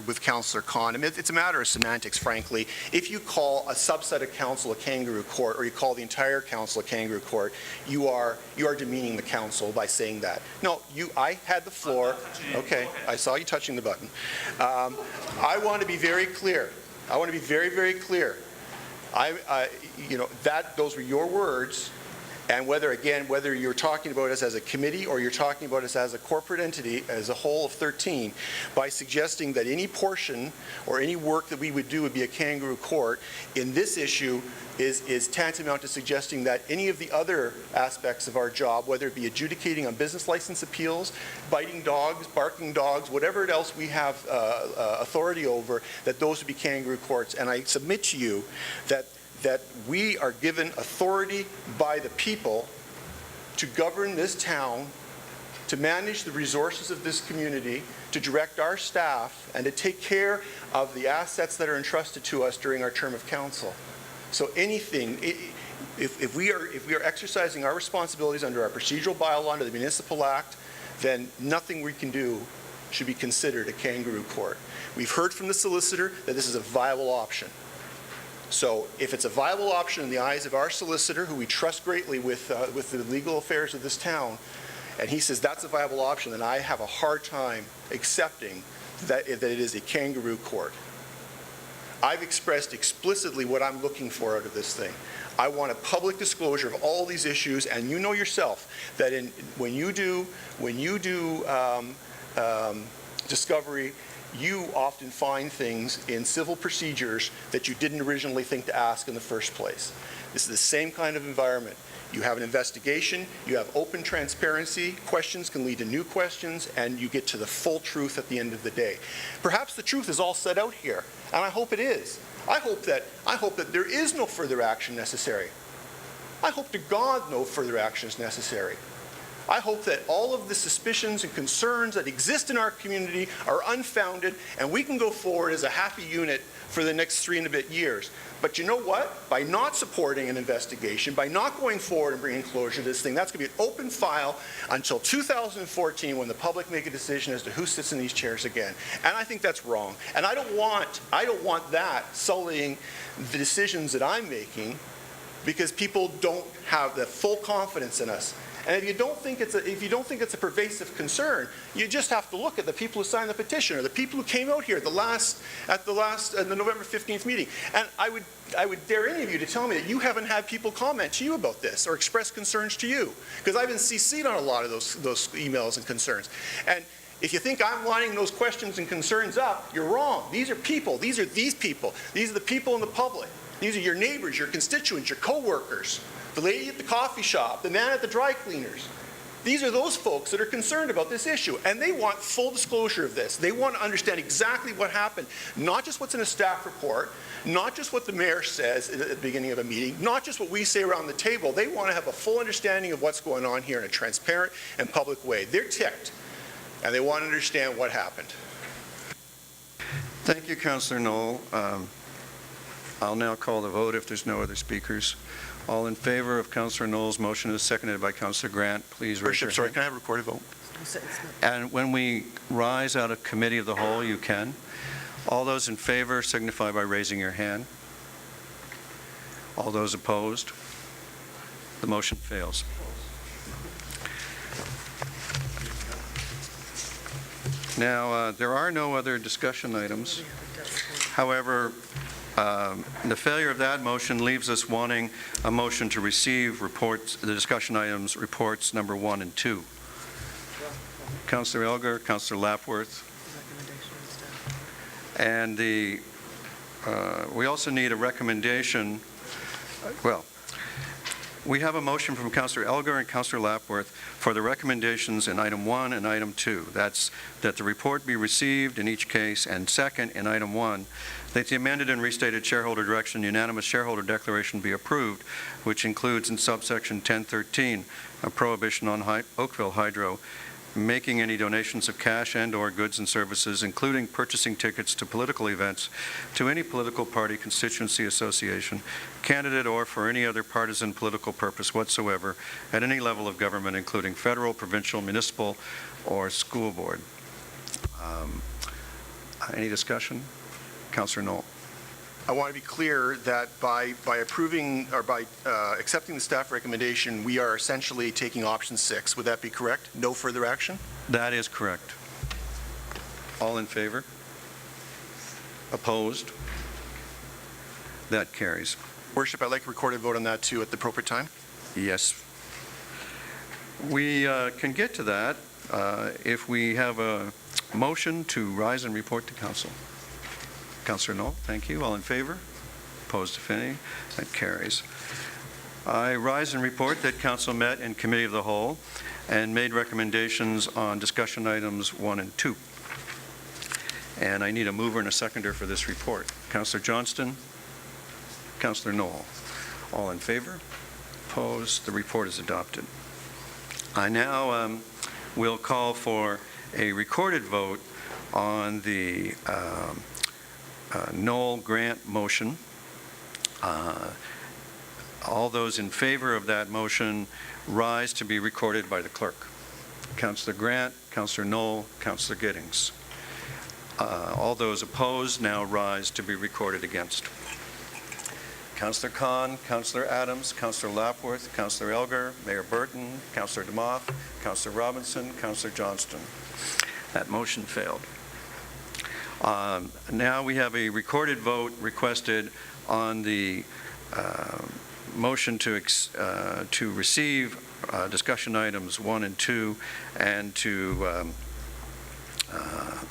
Khan. I mean, it's a matter of semantics, frankly. If you call a subset of council a kangaroo court, or you call the entire council a kangaroo court, you are demeaning the council by saying that. No, I had the floor. Okay, I saw you touching the button. I want to be very clear. I want to be very, very clear. Those were your words. And whether you're talking about us as a committee or you're talking about us as a corporate entity, as a whole of 13, by suggesting that any portion or any work that we would do would be a kangaroo court in this issue is tantamount to suggesting that any of the other aspects of our job, whether it be adjudicating on business license appeals, biting dogs, barking dogs, whatever else we have authority over, that those would be kangaroo courts. And I submit to you that we are given authority by the people to govern this town, to manage the resources of this community, to direct our staff, and to take care of the assets that are entrusted to us during our term of council. So anything, if we are exercising our responsibilities under our procedural bylaw, under the Municipal Act, then nothing we can do should be considered a kangaroo court. We've heard from the solicitor that this is a viable option. So if it's a viable option in the eyes of our solicitor, who we trust greatly with the legal affairs of this town, and he says that's a viable option, then I have a hard time accepting that it is a kangaroo court. I've expressed explicitly what I'm looking for out of this thing. I want a public disclosure of all these issues, and you know yourself that when you do discovery, you often find things in civil procedures that you didn't originally think to ask in the first place. This is the same kind of environment. You have an investigation, you have open transparency, questions can lead to new questions, and you get to the full truth at the end of the day. Perhaps the truth is all set out here, and I hope it is. I hope that there is no further action necessary. I hope to God no further action is necessary. I hope that all of the suspicions and concerns that exist in our community are unfounded, and we can go forward as a happy unit for the next 3 and a bit years. But you know what? By not supporting an investigation, by not going forward and bringing closure to this thing, that's going to be an open file until 2014, when the public make a decision as to who sits in these chairs again. And I think that's wrong. And I don't want that sullying the decisions that I'm making, because people don't have the full confidence in us. And if you don't think it's a pervasive concern, you just have to look at the people who signed the petition, or the people who came out here at the November 15th meeting. And I would dare any of you to tell me that you haven't had people comment to you about this or express concerns to you, because I've been CC'd on a lot of those emails and concerns. And if you think I'm lining those questions and concerns up, you're wrong. These are people. These are these people. These are the people in the public. These are your neighbors, your constituents, your co-workers, the lady at the coffee shop, the man at the dry cleaners. These are those folks that are concerned about this issue, and they want full disclosure of this. They want to understand exactly what happened, not just what's in a staff report, not just what the mayor says at the beginning of a meeting, not just what we say around the table. They want to have a full understanding of what's going on here in a transparent and public way. They're ticked, and they want to understand what happened. Thank you, Councillor Knoll. I'll now call the vote if there's no other speakers. All in favor of Councillor Knoll's motion is seconded by Councillor Grant. Please raise your hand. Sorry, can I have a recorded vote? And when we rise out of committee of the whole, you can. All those in favor signify by raising your hand. All those opposed? The motion fails. Now, there are no other discussion items. However, the failure of that motion leaves us wanting a motion to receive reports, the discussion items, reports number 1 and 2. Councillor Elgar, Councillor Lapworth, and we also need a recommendation. Well, we have a motion from Councillor Elgar and Councillor Lapworth for the recommendations in item 1 and item 2. That's that the report be received in each case, and second, in item 1, that the amended and restated shareholder direction unanimous shareholder declaration be approved, which includes in subsection 1013 a prohibition on Oakville Hydro making any donations of cash and/or goods and services, including purchasing tickets to political events, to any political party, constituency, association, candidate, or for any other partisan political purpose whatsoever at any level of government, including federal, provincial, municipal, or school board. Any discussion? Councillor Knoll. I want to be clear that by approving or by accepting the staff recommendation, we are essentially taking option 6. Would that be correct? No further action? That is correct. All in favor? Opposed? That carries. Worship, I'd like a recorded vote on that too at the appropriate time. Yes. We can get to that if we have a motion to rise and report to council. Councillor Knoll, thank you. All in favor? Opposed, if any? That carries. I rise and report that council met in committee of the whole and made recommendations on discussion items 1 and 2. And I need a mover and a seconder for this report. Councillor Johnston, Councillor Knoll. All in favor? Opposed? The report is adopted. I now will call for a recorded vote on the Knoll Grant motion. All those in favor of that motion rise to be recorded by the clerk. Councillor Grant, Councillor Knoll, Councillor Giddings. All those opposed now rise to be recorded against. Councillor Khan, Councillor Adams, Councillor Lapworth, Councillor Elgar, Mayor Burton, Councillor DeMoff, Councillor Robinson, Councillor Johnston. That motion failed. Now we have a recorded vote requested on the motion to receive discussion items 1 and 2 and to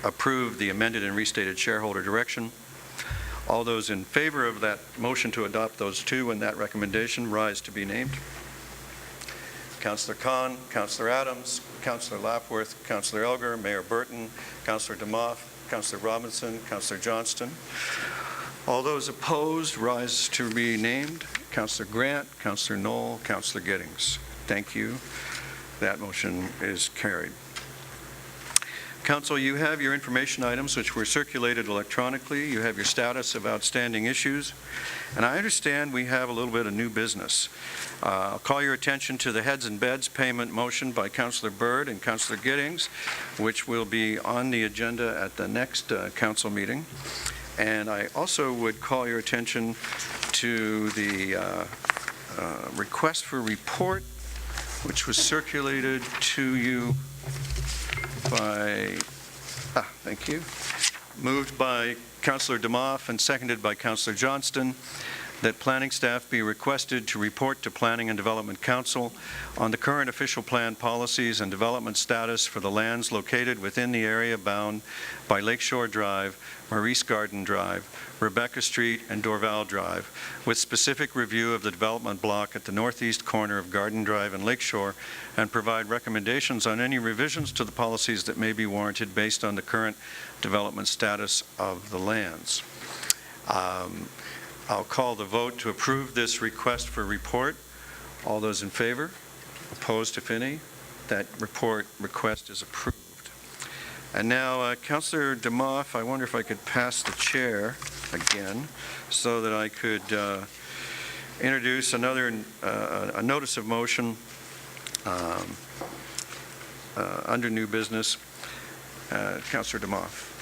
approve the amended and restated shareholder direction. All those in favor of that motion to adopt those two and that recommendation rise to be named. Councillor Khan, Councillor Adams, Councillor Lapworth, Councillor Elgar, Mayor Burton, Councillor DeMoff, Councillor Robinson, Councillor Johnston. All those opposed rise to be named. Councillor Grant, Councillor Knoll, Councillor Giddings. Thank you. That motion is carried. Council, you have your information items which were circulated electronically. You have your status of outstanding issues. And I understand we have a little bit of new business. I'll call your attention to the heads and beds payment motion by Councillor Bird and Councillor Giddings, which will be on the agenda at the next council meeting. And I also would call your attention to the request for report, which was circulated to you by, thank you, moved by Councillor DeMoff and seconded by Councillor Johnston, that planning staff be requested to report to Planning and Development Council on the current official plan policies and development status for the lands located within the area bound by Lakeshore Drive, Maurice Garden Drive, Rebecca Street, and Dorval Drive, with specific review of the development block at the northeast corner of Garden Drive and Lakeshore, and provide recommendations on any revisions to the policies that may be warranted based on the current development status of the lands. I'll call the vote to approve this request for report. All those in favor? Opposed, if any? That request is approved. And now, Councillor DeMoff, I wonder if I could pass the chair again so that I could introduce another a notice of motion under new business. Councillor DeMoff.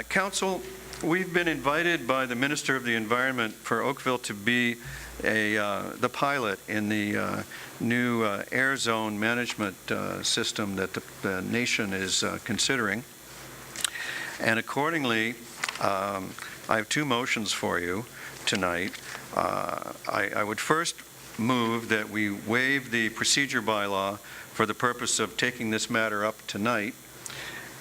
Council, we've been invited by the Minister of the Environment for Oakville to be the pilot in the new air zone management system that the nation is considering. And accordingly, I have two motions for you tonight. I would first move that we waive the procedure bylaw for the purpose of taking this matter up tonight.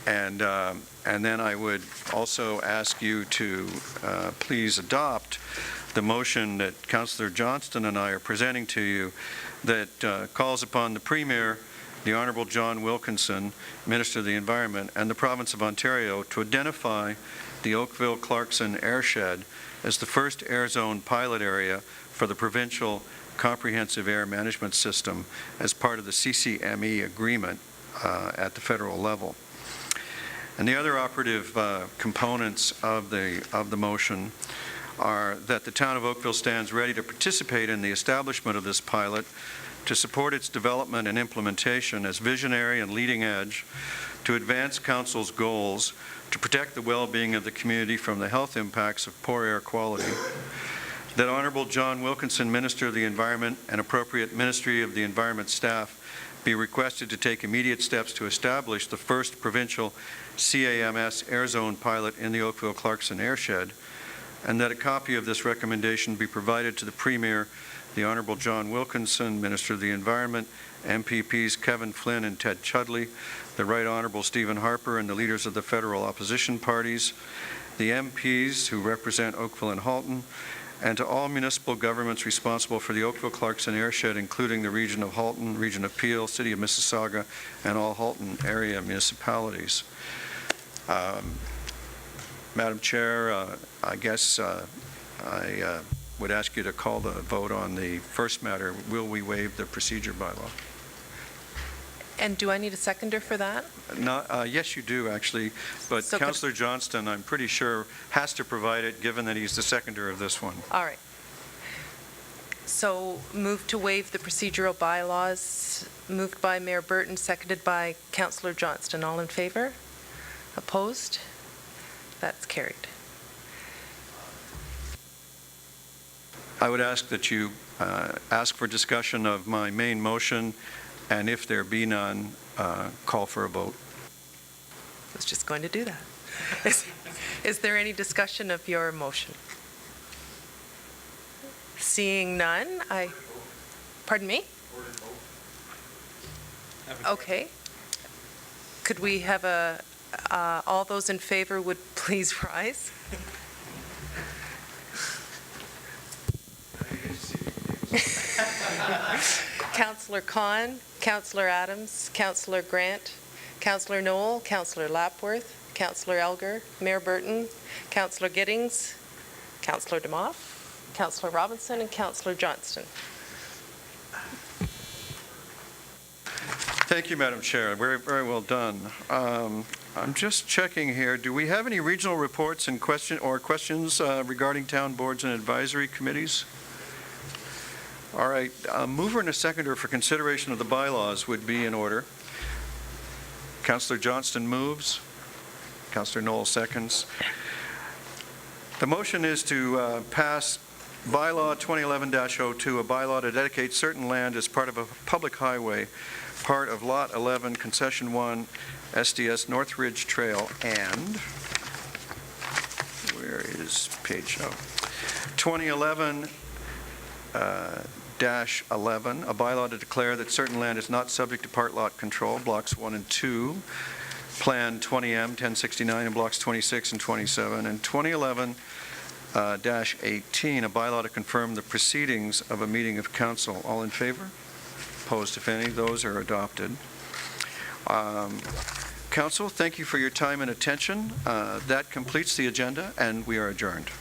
And then I would also ask you to please adopt the motion that Councillor Johnston and I are presenting to you that calls upon the Premier, the Honourable John Wilkinson, Minister of the Environment, and the Province of Ontario to identify the Oakville-Clarkson airshed as the first air zone pilot area for the provincial comprehensive air management system as part of the CCME agreement at the federal level. And the other operative components of the motion are that the town of Oakville stands ready to participate in the establishment of this pilot to support its development and implementation as visionary and leading edge to advance Council's goals to protect the well-being of the community from the health impacts of poor air quality. That Honourable John Wilkinson, Minister of the Environment, and appropriate Ministry of the Environment staff be requested to take immediate steps to establish the first provincial CAMS air zone pilot in the Oakville-Clarkson airshed, and that a copy of this recommendation be provided to the Premier, the Honourable John Wilkinson, Minister of the Environment, MPPs Kevin Flynn and Ted Chudley, the Right Honourable Stephen Harper, and the leaders of the federal opposition parties, the MPs who represent Oakville and Halton, and to all municipal governments responsible for the Oakville-Clarkson airshed, including the Region of Halton, Region of Peel, City of Mississauga, and all Halton area municipalities. Madam Chair, I guess I would ask you to call the vote on the first matter. Will we waive the procedure bylaw? And do I need a seconder for that? Yes, you do, actually. But So Councillor Johnston, I'm pretty sure, has to provide it, given that he's the seconder of this one. All right. So move to waive the procedural bylaws, moved by Mayor Burton, seconded by Councillor Johnston. All in favor? Opposed? That's carried. I would ask that you ask for discussion of my main motion, and if there be none, call for a vote. I was just going to do that. Is there any discussion of your motion? Seeing none, pardon me? Okay. Could we have all those in favor would please rise? Councillor Khan, Councillor Adams, Councillor Grant, Councillor Knoll, Councillor Lapworth, Councillor Elgar, Mayor Burton, Councillor Giddings, Councillor DeMoff, Councillor Robinson, and Councillor Johnston. Thank you, Madam Chair. Very, very well done. I'm just checking here. Do we have any regional reports and questions regarding town boards and advisory committees? All right. A mover and a seconder for consideration of the bylaws would be in order. Councillor Johnston moves. Councillor Knoll seconds. The motion is to pass Bylaw 2011-02, a bylaw to dedicate certain land as part of a public highway, part of Lot 11, Concession 1, SDS North Ridge Trail, and where is page 2011-11, a bylaw to declare that certain land is not subject to part lot control, blocks 1 and 2, Plan 20M 1069, and blocks 26 and 27, and 2011-18, a bylaw to confirm the proceedings of a meeting of council. All in favor? Opposed, if any? Those are adopted. Council, thank you for your time and attention. That completes the agenda, and we are adjourned.